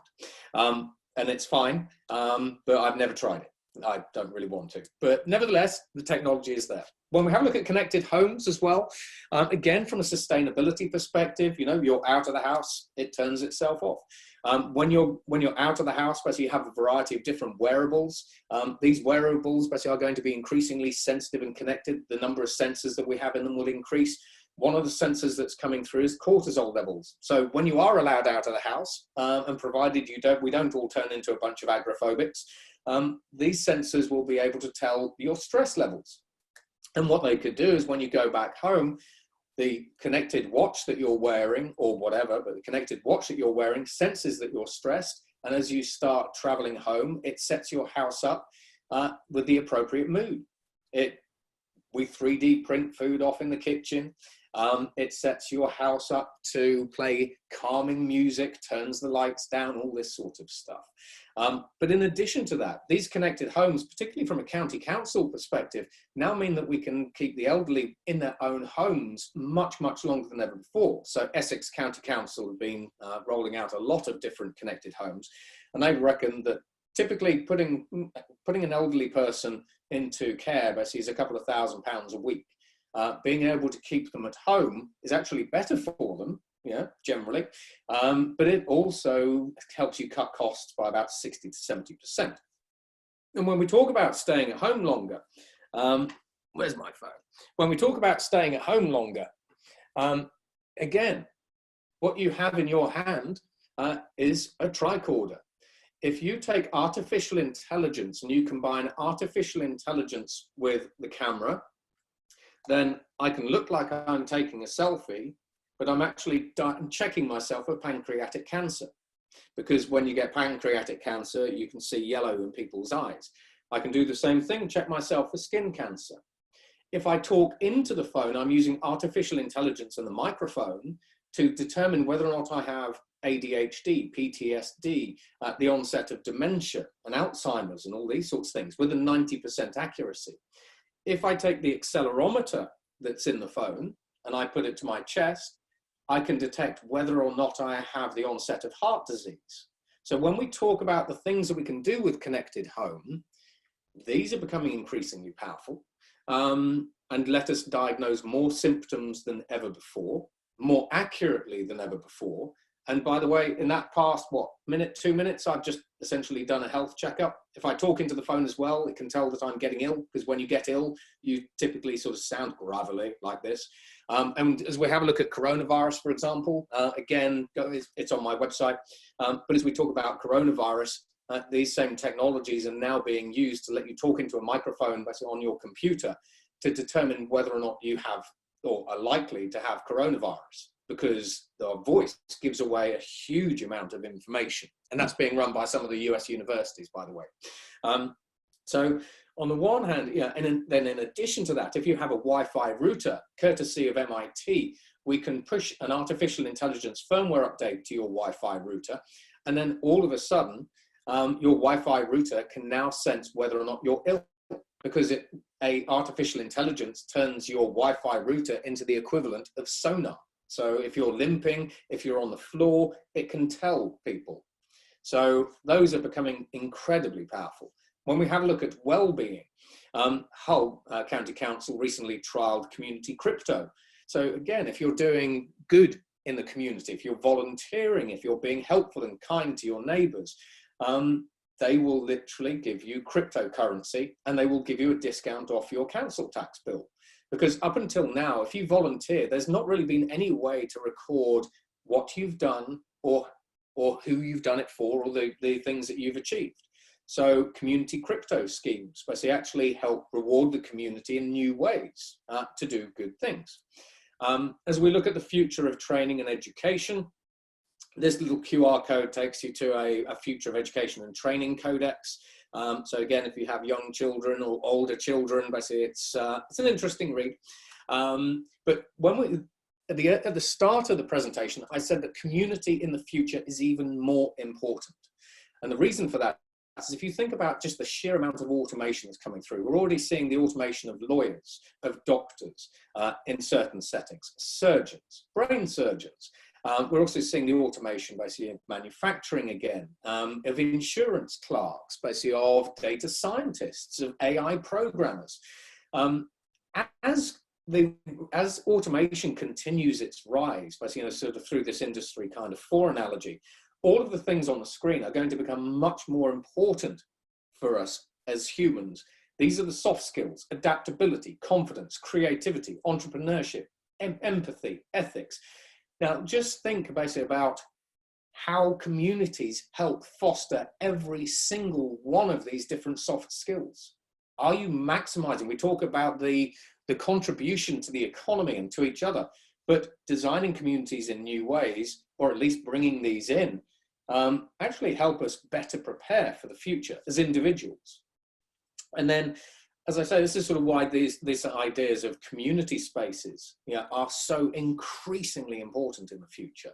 And it's fine, but I've never tried it. I don't really want to. But nevertheless, the technology is there. When we have a look at connected homes as well, again, from a sustainability perspective, you know, you're out of the house, it turns itself off. When you're out of the house, basically you have a variety of different wearables. These wearables basically are going to be increasingly sensitive and connected. The number of sensors that we have in them will increase. One of the sensors that's coming through is cortisol levels. So when you are allowed out of the house, and provided we don't all turn into a bunch of agoraphobics, these sensors will be able to tell your stress levels. And what they could do is when you go back home, the connected watch that you're wearing or whatever, but the connected watch that you're wearing senses that you're stressed. And as you start traveling home, it sets your house up with the appropriate mood. We 3D print food off in the kitchen. It sets your house up to play calming music, turns the lights down, all this sort of stuff. But in addition to that, these connected homes, particularly from a county council perspective, now mean that we can keep the elderly in their own homes much, much longer than ever before. So Essex County Council have been rolling out a lot of different connected homes. And they reckon that typically putting an elderly person into care basically is a couple of £1,000s a week. Being able to keep them at home is actually better for them, generally, but it also helps you cut costs by about 60 to 70%. And when we talk about staying at home longer, where's my phone? When we talk about staying at home longer, again, what you have in your hand is a tricorder. If you take artificial intelligence and you combine artificial intelligence with the camera, then I can look like I'm taking a selfie, but I'm actually checking myself for pancreatic cancer. Because when you get pancreatic cancer, you can see yellow in people's eyes. I can do the same thing, check myself for skin cancer. If I talk into the phone, I'm using artificial intelligence and the microphone to determine whether or not I have ADHD, PTSD, the onset of dementia and Alzheimer's and all these sorts of things with a 90% accuracy. If I take the accelerometer that's in the phone and I put it to my chest, I can detect whether or not I have the onset of heart disease. So when we talk about the things that we can do with connected home, these are becoming increasingly powerful and let us diagnose more symptoms than ever before, more accurately than ever before. And by the way, in that past, what, minute, 2 minutes, I've just essentially done a health checkup. If I talk into the phone as well, it can tell that I'm getting ill, because when you get ill, you typically sort of sound gravelly like this. And as we have a look at coronavirus, for example, again, it's on my website. But as we talk about coronavirus, these same technologies are now being used to let you talk into a microphone on your computer to determine whether or not you have or are likely to have coronavirus, because the voice gives away a huge amount of information. And that's being run by some of the US universities, by the way. So on the one hand, yeah, and then in addition to that, if you have a Wi-Fi router, courtesy of MIT, we can push an artificial intelligence firmware update to your Wi-Fi router. And then all of a sudden, your Wi-Fi router can now sense whether or not you're ill, because artificial intelligence turns your Wi-Fi router into the equivalent of sonar. So if you're limping, if you're on the floor, it can tell people. So those are becoming incredibly powerful. When we have a look at well-being, Hull County Council recently trialed community crypto. So again, if you're doing good in the community, if you're volunteering, if you're being helpful and kind to your neighbors, they will literally give you cryptocurrency and they will give you a discount off your council tax bill. Because up until now, if you volunteer, there's not really been any way to record what you've done or who you've done it for, or the things that you've achieved. So community crypto schemes basically actually help reward the community in new ways to do good things. As we look at the future of training and education, this little QR code takes you to a future of education and training codex. So again, if you have young children or older children, basically it's an interesting read. But when at the start of the presentation, I said that community in the future is even more important. And the reason for that is if you think about just the sheer amount of automation that's coming through, we're already seeing the automation of lawyers, of doctors in certain settings, surgeons, brain surgeons. We're also seeing the automation basically of manufacturing again, of insurance clerks, basically of data scientists, of AI programmers. As automation continues its rise, basically, sort of through this industry kind of 4 analogy, all of the things on the screen are going to become much more important for us as humans. These are the soft skills: adaptability, confidence, creativity, entrepreneurship, empathy, ethics. Now, just think basically about how communities help foster every single one of these different soft skills. Are you maximizing? We talk about the contribution to the economy and to each other, but designing communities in new ways, or at least bringing these in, actually help us better prepare for the future as individuals. And then, as I say, this is sort of why these ideas of community spaces, are so increasingly important in the future.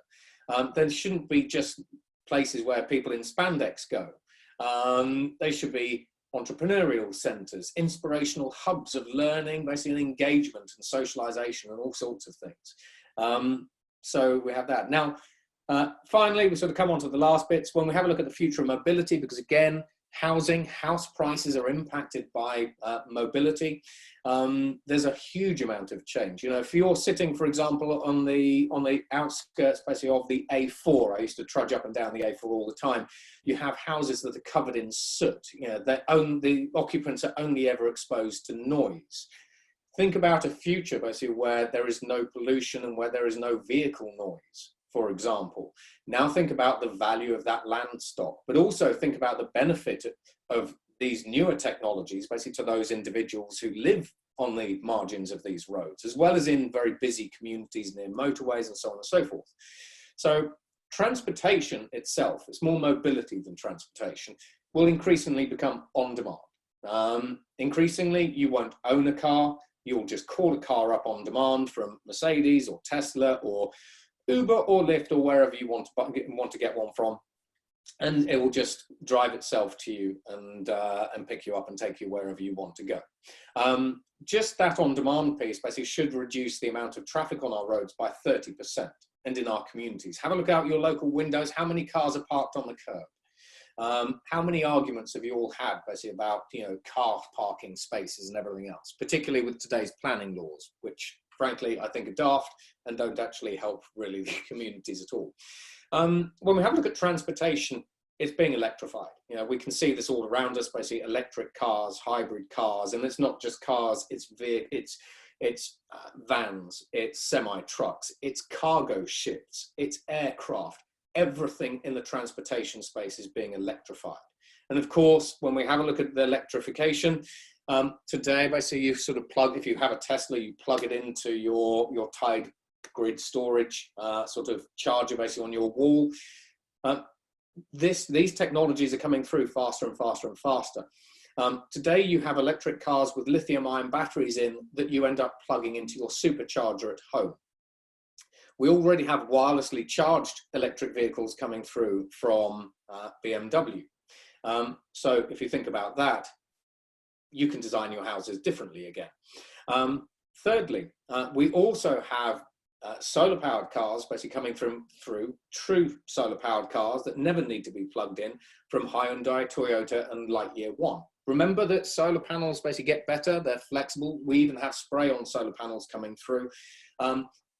There shouldn't be just places where people in spandex go. They should be entrepreneurial centers, inspirational hubs of learning, basically engagement and socialization and all sorts of things. So we have that. Now, finally, we sort of come on to the last bits. When we have a look at the future of mobility, because again, house prices are impacted by mobility. There's a huge amount of change. If you're sitting, for example, on the outskirts, basically, of the A4, I used to trudge up and down the A4 all the time. You have houses that are covered in soot. The occupants are only ever exposed to noise. Think about a future, basically, where there is no pollution and where there is no vehicle noise, for example. Now think about the value of that land stock, but also think about the benefit of these newer technologies, basically, to those individuals who live on the margins of these roads, as well as in very busy communities near motorways and so on and so forth. So transportation itself, it's more mobility than transportation, will increasingly become on demand. Increasingly, you won't own a car, you'll just call a car up on demand from Mercedes or Tesla or Uber or Lyft or wherever you want to get one from, and it will just drive itself to you and pick you up and take you wherever you want to go. Just that on-demand piece basically should reduce the amount of traffic on our roads by 30%, and in our communities. Have a look out your local windows. How many cars are parked on the curb? How many arguments have you all had basically about, you know, car parking spaces and everything else, particularly with today's planning laws, which frankly I think are daft and don't actually help really the communities at all. When we have a look at transportation, it's being electrified. You know, we can see this all around us, basically electric cars, hybrid cars, and it's not just cars, it's vans, it's semi-trucks, it's cargo ships, it's aircraft. Everything in the transportation space is being electrified. And of course, when we have a look at the electrification, today, basically you sort of plug, if you have a Tesla, you plug it into your Tide grid storage sort of charger basically on your wall. These technologies are coming through faster and faster and faster. Today you have electric cars with lithium-ion batteries in that you end up plugging into your supercharger at home. We already have wirelessly charged electric vehicles coming through from BMW. So if you think about that, you can design your houses differently again. Thirdly, we also have solar-powered cars basically coming through true solar-powered cars that never need to be plugged in from Hyundai, Toyota, and Lightyear One. Remember that solar panels basically get better, they're flexible. We even have spray-on solar panels coming through.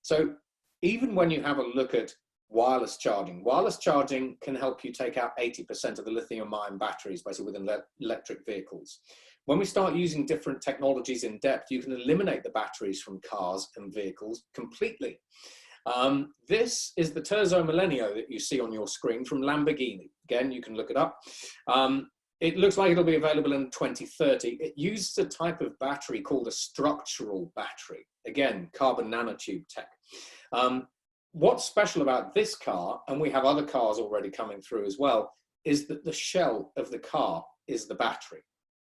So even when you have a look at wireless charging can help you take out 80% of the lithium-ion batteries basically within electric vehicles. When we start using different technologies in depth, you can eliminate the batteries from cars and vehicles completely. This is the Terzo Millennio that you see on your screen from Lamborghini. Again, you can look it up. It looks like it'll be available in 2030. It uses a type of battery called a structural battery. Again, carbon nanotube tech. What's special about this car, and we have other cars already coming through as well, is that the shell of the car is the battery.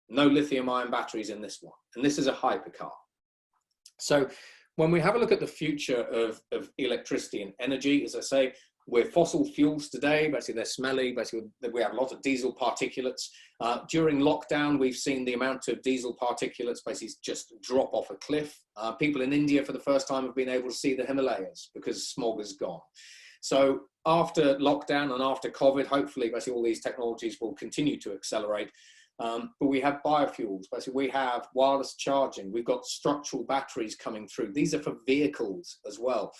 No lithium-ion batteries in this one. And this is a hypercar. So when we have a look at the future of electricity and energy, as I say, we're fossil fuels today, basically they're smelly, basically we have a lot of diesel particulates. During lockdown, we've seen the amount of diesel particulates basically just drop off a cliff. People in India for the first time have been able to see the Himalayas because smog is gone. So after lockdown and after COVID, hopefully basically all these technologies will continue to accelerate. But we have biofuels, basically we have wireless charging, we've got structural batteries coming through. These are for vehicles as well.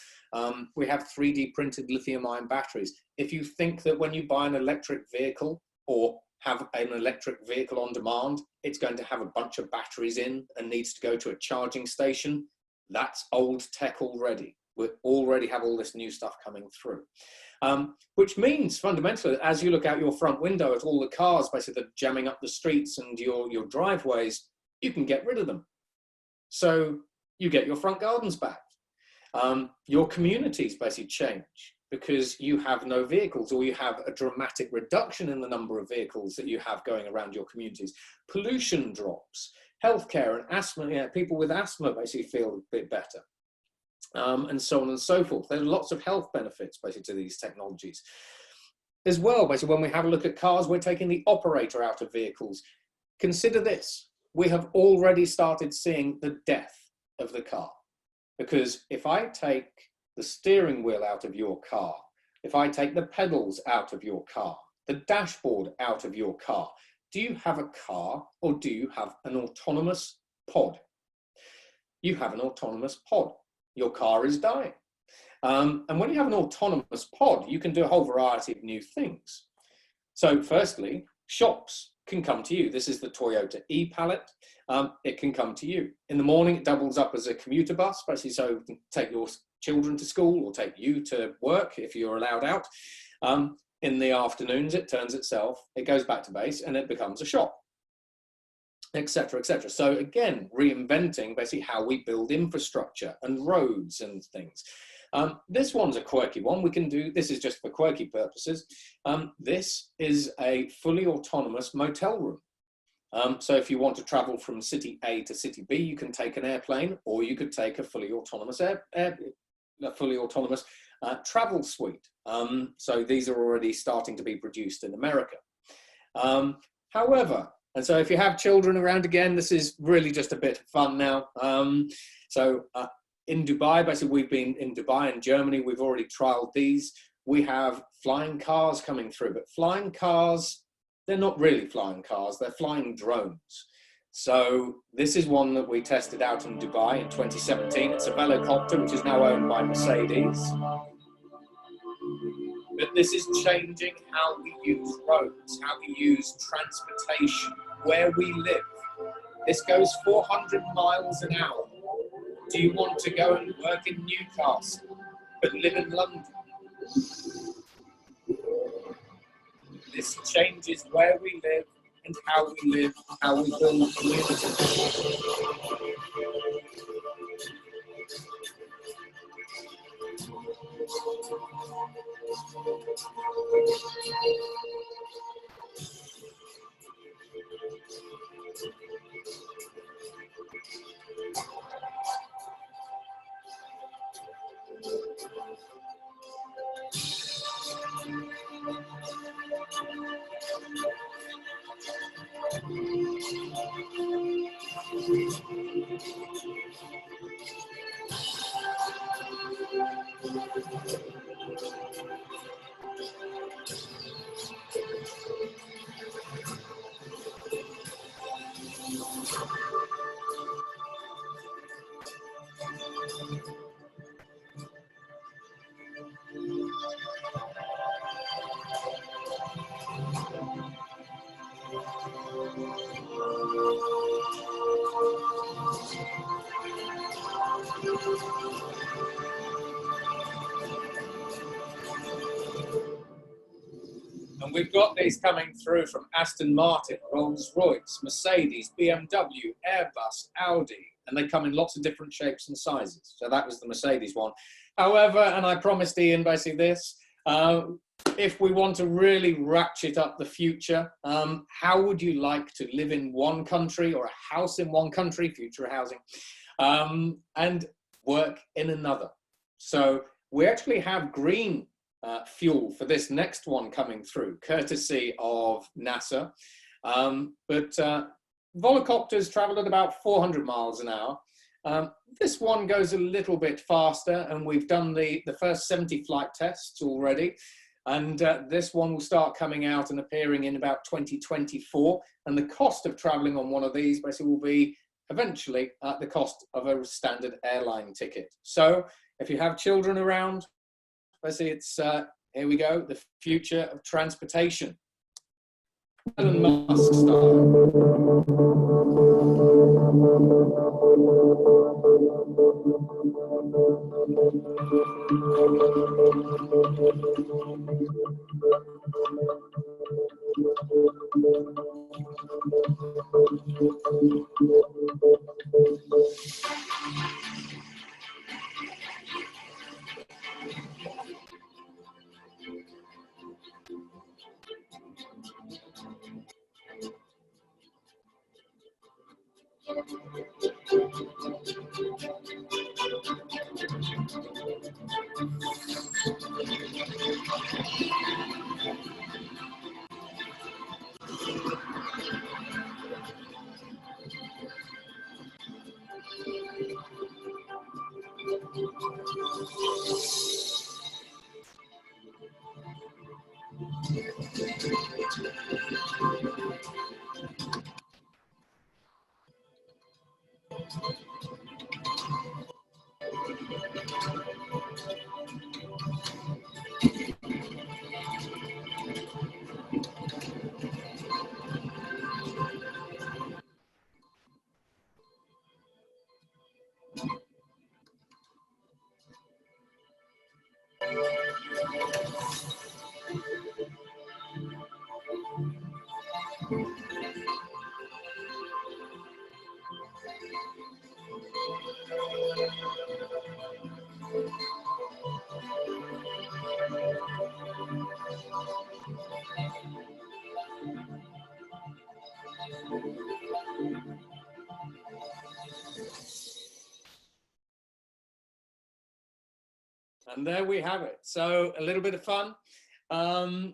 We have 3D printed lithium-ion batteries. If you think that when you buy an electric vehicle or have an electric vehicle on demand, it's going to have a bunch of batteries in and needs to go to a charging station, that's old tech already. We already have all this new stuff coming through. Which means fundamentally, as you look out your front window at all the cars basically that are jamming up the streets and your driveways, you can get rid of them. So you get your front gardens back. Your communities basically change because you have no vehicles, or you have a dramatic reduction in the number of vehicles that you have going around your communities. Pollution drops, healthcare and asthma, people with asthma basically feel a bit better. And so on and so forth. There are lots of health benefits basically to these technologies. As well, basically when we have a look at cars, we're taking the operator out of vehicles. Consider this, we have already started seeing the death of the car. Because if I take the steering wheel out of your car, if I take the pedals out of your car, the dashboard out of your car, do you have a car or do you have an autonomous pod? You have an autonomous pod. Your car is dying. And when you have an autonomous pod, you can do a whole variety of new things. So firstly, shops can come to you. This is the Toyota e-Pallet. It can come to you. In the morning, it doubles up as a commuter bus, basically, so you can take your children to school or take you to work if you're allowed out. In the afternoons, it turns itself, it goes back to base and it becomes a shop, etc., etc. So again, reinventing basically how we build infrastructure and roads and things. This one's a quirky one. We can do, this is just for quirky purposes. This is a fully autonomous motel room. So if you want to travel from city A to city B, you can take an airplane, or you could take a fully autonomous travel suite. So these are already starting to be produced in America. However, and so if you have children around, again, this is really just a bit of fun now. In Dubai, basically we've been in Dubai and Germany, we've already trialed these. We have flying cars coming through, but flying cars, they're not really flying cars, they're flying drones. So this is one that we tested out in Dubai in 2017. It's a velocopter, which is now owned by Mercedes. But this is changing how we use roads, how we use transportation, where we live. This goes 400 miles an hour. Do you want to go and work in Newcastle, but live in London? This changes where we live and how we live, how we build communities. And we've got these coming through from Aston Martin, Rolls-Royce, Mercedes, BMW, Airbus, Audi, and they come in lots of different shapes and sizes. So that was the Mercedes one. However, and I promised Ian basically this, if we want to really ratchet up the future, how would you like to live in one country or a house in one country, future housing, and work in another? So we actually have green fuel for this next one coming through, courtesy of NASA. But volocopters travel at about 400 miles an hour. This one goes a little bit faster, and we've done the first 70 flight tests already. And this one will start coming out and appearing in about 2024. And the cost of traveling on one of these basically will be eventually at the cost of a standard airline ticket. So if you have children around, basically it's, here we go, the future of transportation. Elon Musk style. And there we have it. So a little bit of fun.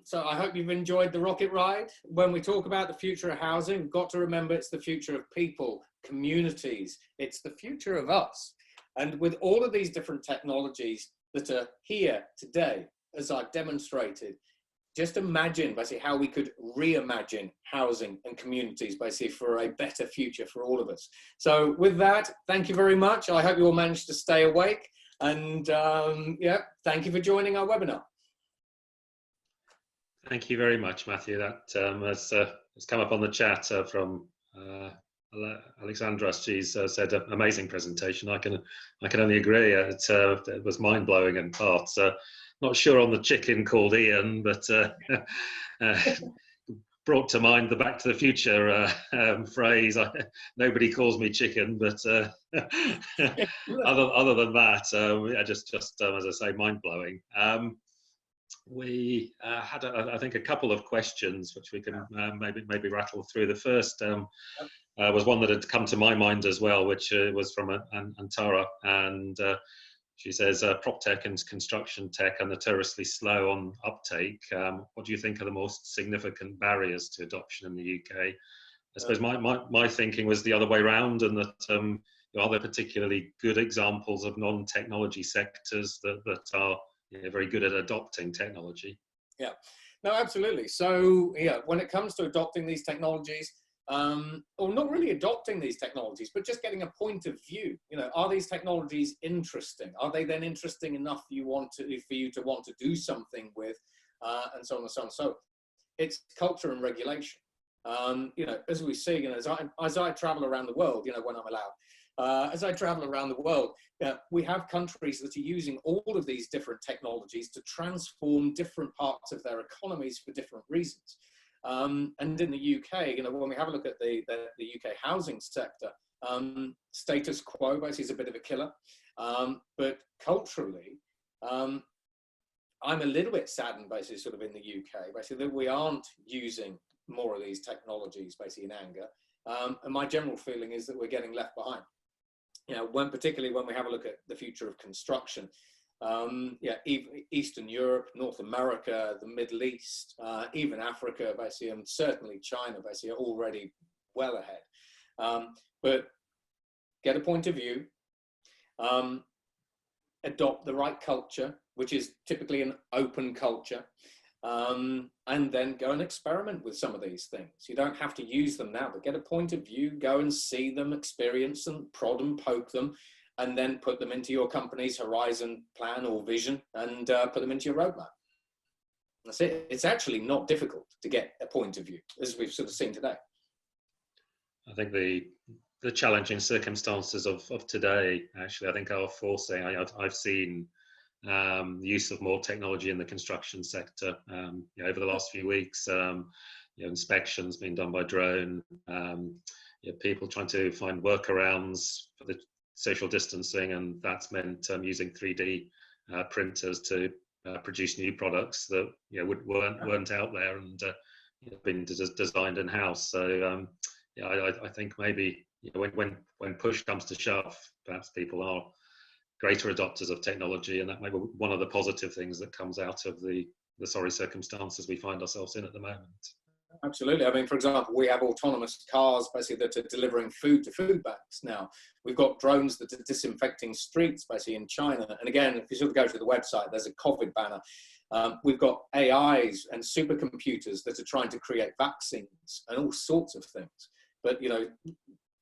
So I hope you've enjoyed the rocket ride. When we talk about the future of housing, we've got to remember it's the future of people, communities. It's the future of us. And with all of these different technologies that are here today, as I've demonstrated, just imagine basically how we could reimagine housing and communities basically for a better future for all of us. So with that, thank you very much. I hope you all managed to stay awake. And yeah, thank you for joining our webinar. Thank you very much, Matthew. That has come up on the chat from Alexandra. She's said amazing presentation. I can only agree. It was mind blowing in parts. Not sure on the chicken called Ian, but brought to mind the Back to the Future phrase. Nobody calls me chicken, but other than that, just as I say, mind blowing. We had, I think, a couple of questions which we can maybe rattle through. The first was one that had come to my mind as well, which was from Antara, and she says, prop tech and construction tech are notoriously slow on uptake. What do you think are the most significant barriers to adoption in the UK? I suppose my thinking was the other way around, and that are there particularly good examples of non-technology sectors that are very good at adopting technology? Yeah, no, absolutely. So yeah, when it comes to adopting these technologies, or not really adopting these technologies, but just getting a point of view. Are these technologies interesting? Are they then interesting enough for you to want to do something with, and so on and so on. So it's culture and regulation. As we see, as I travel around the world, when I'm allowed, as I travel around the world, we have countries that are using all of these different technologies to transform different parts of their economies for different reasons. And in the UK, when we have a look at the UK housing sector, status quo basically is a bit of a killer. But culturally, I'm a little bit saddened basically sort of in the UK, basically that we aren't using more of these technologies basically in anger. And my general feeling is that we're getting left behind. Particularly when we have a look at the future of construction. Eastern Europe, North America, the Middle East, even Africa, basically, and certainly China, basically, are already well ahead. But get a point of view, adopt the right culture, which is typically an open culture, and then go and experiment with some of these things. You don't have to use them now, but get a point of view, go and see them, experience them, prod and poke them, and then put them into your company's horizon plan or vision, and put them into your roadmap. That's it. It's actually not difficult to get a point of view, as we've sort of seen today. I think the challenging circumstances of today, actually, I think are forcing. I've seen the use of more technology in the construction sector over the last few weeks. Inspections being done by drone. People trying to find workarounds for the social distancing, and that's meant using 3D printers to produce new products that weren't out there and been designed in house. So I think maybe when push comes to shove, perhaps people are greater adopters of technology, and that may be one of the positive things that comes out of the sorry circumstances we find ourselves in at the moment. Absolutely. I mean, for example, we have autonomous cars basically that are delivering food to food banks now. We've got drones that are disinfecting streets basically in China. And again, if you sort of go to the website, there's a COVID banner. We've got AIs and supercomputers that are trying to create vaccines and all sorts of things. But,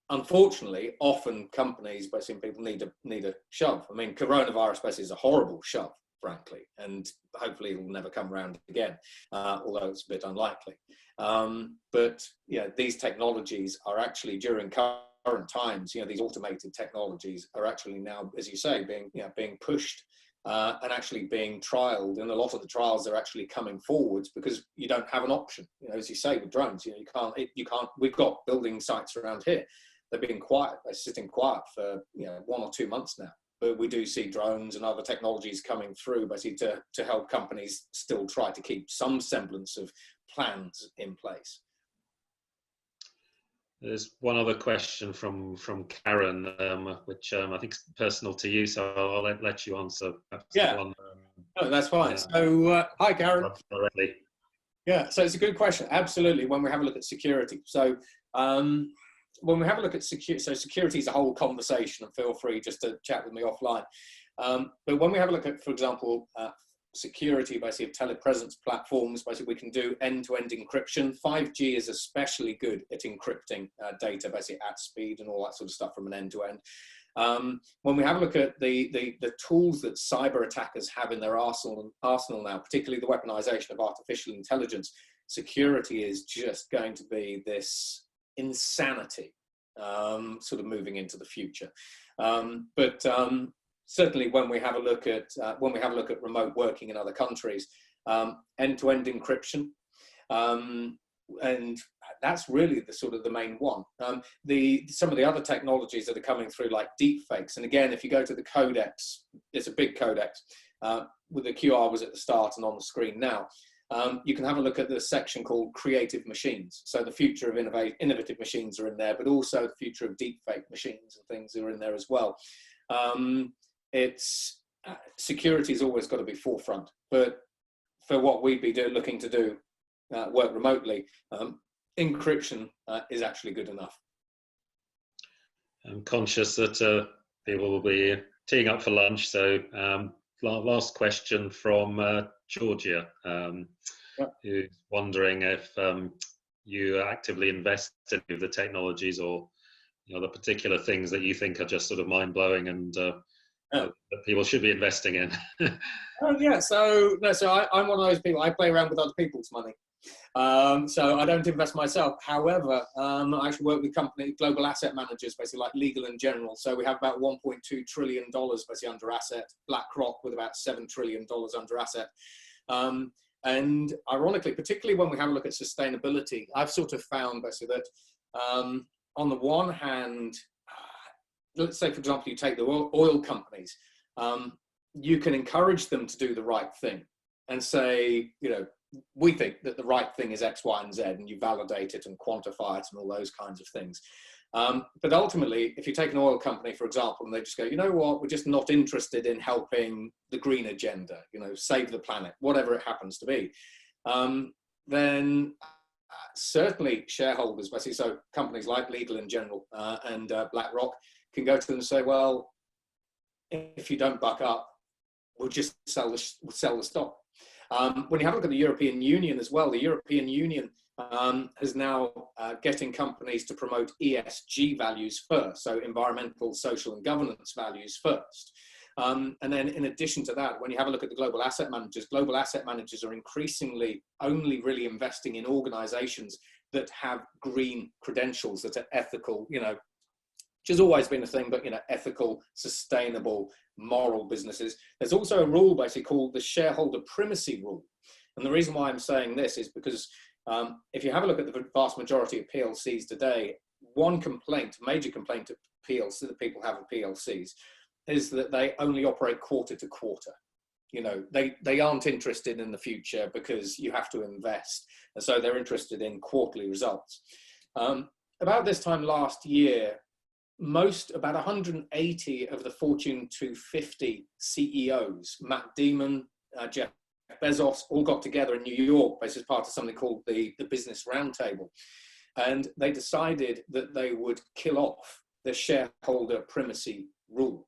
unfortunately, often companies, basically people need a shove. I mean, coronavirus basically is a horrible shove, frankly, and hopefully it will never come around again, although it's a bit unlikely. But these technologies are actually, during current times, these automated technologies are actually now, as you say, being pushed and actually being trialed. And a lot of the trials are actually coming forwards because you don't have an option. As you say, with drones, you can't. We've got building sites around here. They've been quiet. They're sitting quiet for 1 or 2 months now. But we do see drones and other technologies coming through, basically to help companies still try to keep some semblance of plans in place. There's one other question from Karen, which I think is personal to you, so I'll let you answer. Yeah, one, no, that's fine. So, hi, Karen. Directly. Yeah, so it's a good question. Absolutely, when we have a look at security. So, when we have a look at security is a whole conversation, and feel free just to chat with me offline. But when we have a look at, for example, security, basically of telepresence platforms, basically we can do end-to-end encryption. 5G is especially good at encrypting data, basically at speed and all that sort of stuff from an end-to-end. When we have a look at the tools that cyber attackers have in their arsenal now, particularly the weaponization of artificial intelligence, security is just going to be this insanity sort of moving into the future. Certainly, when we have a look at remote working in other countries, end-to-end encryption, and that's really the sort of the main one. Some of the other technologies that are coming through, like deep fakes, and again, if you go to the codex, it's a big codex with the QR was at the start and on the screen now. You can have a look at the section called creative machines. So the future of innovative machines are in there, but also the future of deep fake machines and things are in there as well. Security's always got to be forefront, but for what we'd be looking to do, work remotely, encryption is actually good enough. I'm conscious that people will be teeing up for lunch, so last question from Georgia, who's wondering if you actively invest in the technologies, or the particular things that you think are just sort of mind-blowing and that people should be investing in. Oh yeah, I'm one of those people. I play around with other people's money, so I don't invest myself. However, I actually work with global asset managers, basically like Legal & General. So we have about $1.2 trillion basically under asset. BlackRock with about $7 trillion under asset. And ironically, particularly when we have a look at sustainability, I've sort of found basically that on the one hand, let's say, for example, you take the oil companies, you can encourage them to do the right thing and say, we think that the right thing is X, Y, and Z, and you validate it and quantify it and all those kinds of things. But ultimately, if you take an oil company, for example, and they just go, you know what, we're just not interested in helping the green agenda, save the planet, whatever it happens to be, then certainly shareholders, basically, so companies like Legal & General and BlackRock can go to them and say, well, if you don't buck up, we'll just sell the stock. When you have a look at the European Union as well, the European Union is now getting companies to promote ESG values first, so environmental, social, and governance values first. And then in addition to that, when you have a look at the global asset managers are increasingly only really investing in organizations that have green credentials, that are ethical, which has always been a thing, but ethical, sustainable, moral businesses. There's also a rule basically called the shareholder primacy rule. And the reason why I'm saying this is because if you have a look at the vast majority of PLCs today, one major complaint of PLC that people have of PLCs is that they only operate quarter to quarter. They aren't interested in the future because you have to invest. And so they're interested in quarterly results. About this time last year, about 180 of the Fortune 250 CEOs, Matt Damon, Jeff Bezos, all got together in New York as part of something called the Business Roundtable. And they decided that they would kill off the shareholder primacy rule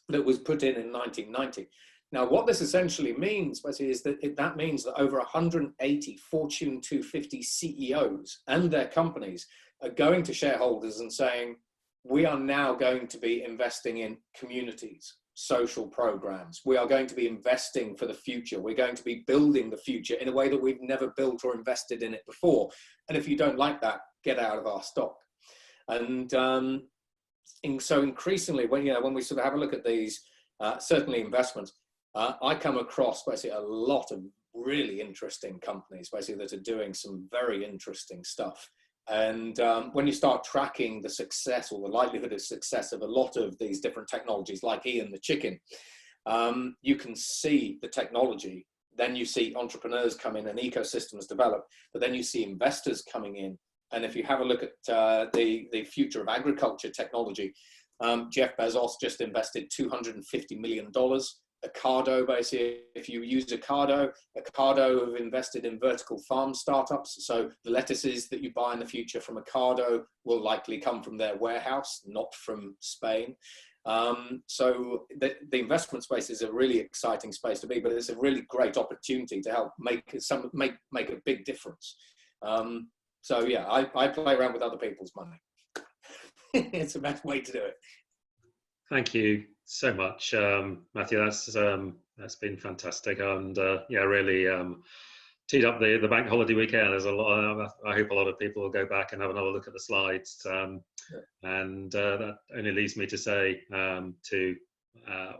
that was put in 1990. Now, what this essentially means is that means that over 180 Fortune 250 CEOs and their companies are going to shareholders and saying, we are now going to be investing in communities, social programs. We are going to be investing for the future. We're going to be building the future in a way that we've never built or invested in it before. And if you don't like that, get out of our stock. And so increasingly, when we sort of have a look at these, certainly investments, I come across basically a lot of really interesting companies, basically, that are doing some very interesting stuff. And when you start tracking the success or the likelihood of success of a lot of these different technologies, like Ian the chicken, you can see the technology. Then you see entrepreneurs come in and ecosystems develop, but then you see investors coming in And if you have a look at the future of agriculture technology, Jeff Bezos just invested $250 million. Ocado, basically, if you use Ocado have invested in vertical farm startups. So the lettuces that you buy in the future from Ocado will likely come from their warehouse, not from Spain. So the investment space is a really exciting space to be, but it's a really great opportunity to help make a big difference. So yeah, I play around with other people's money. It's the best way to do it. Thank you so much, Matthew. That's been fantastic, and yeah, really teed up the bank holiday weekend. There's a lot. I hope a lot of people will go back and have another look at the slides. And that only leaves me to say to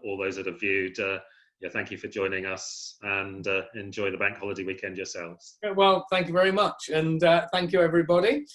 all those that have viewed, yeah, thank you for joining us, and enjoy the bank holiday weekend yourselves. Well, thank you very much, and thank you, everybody.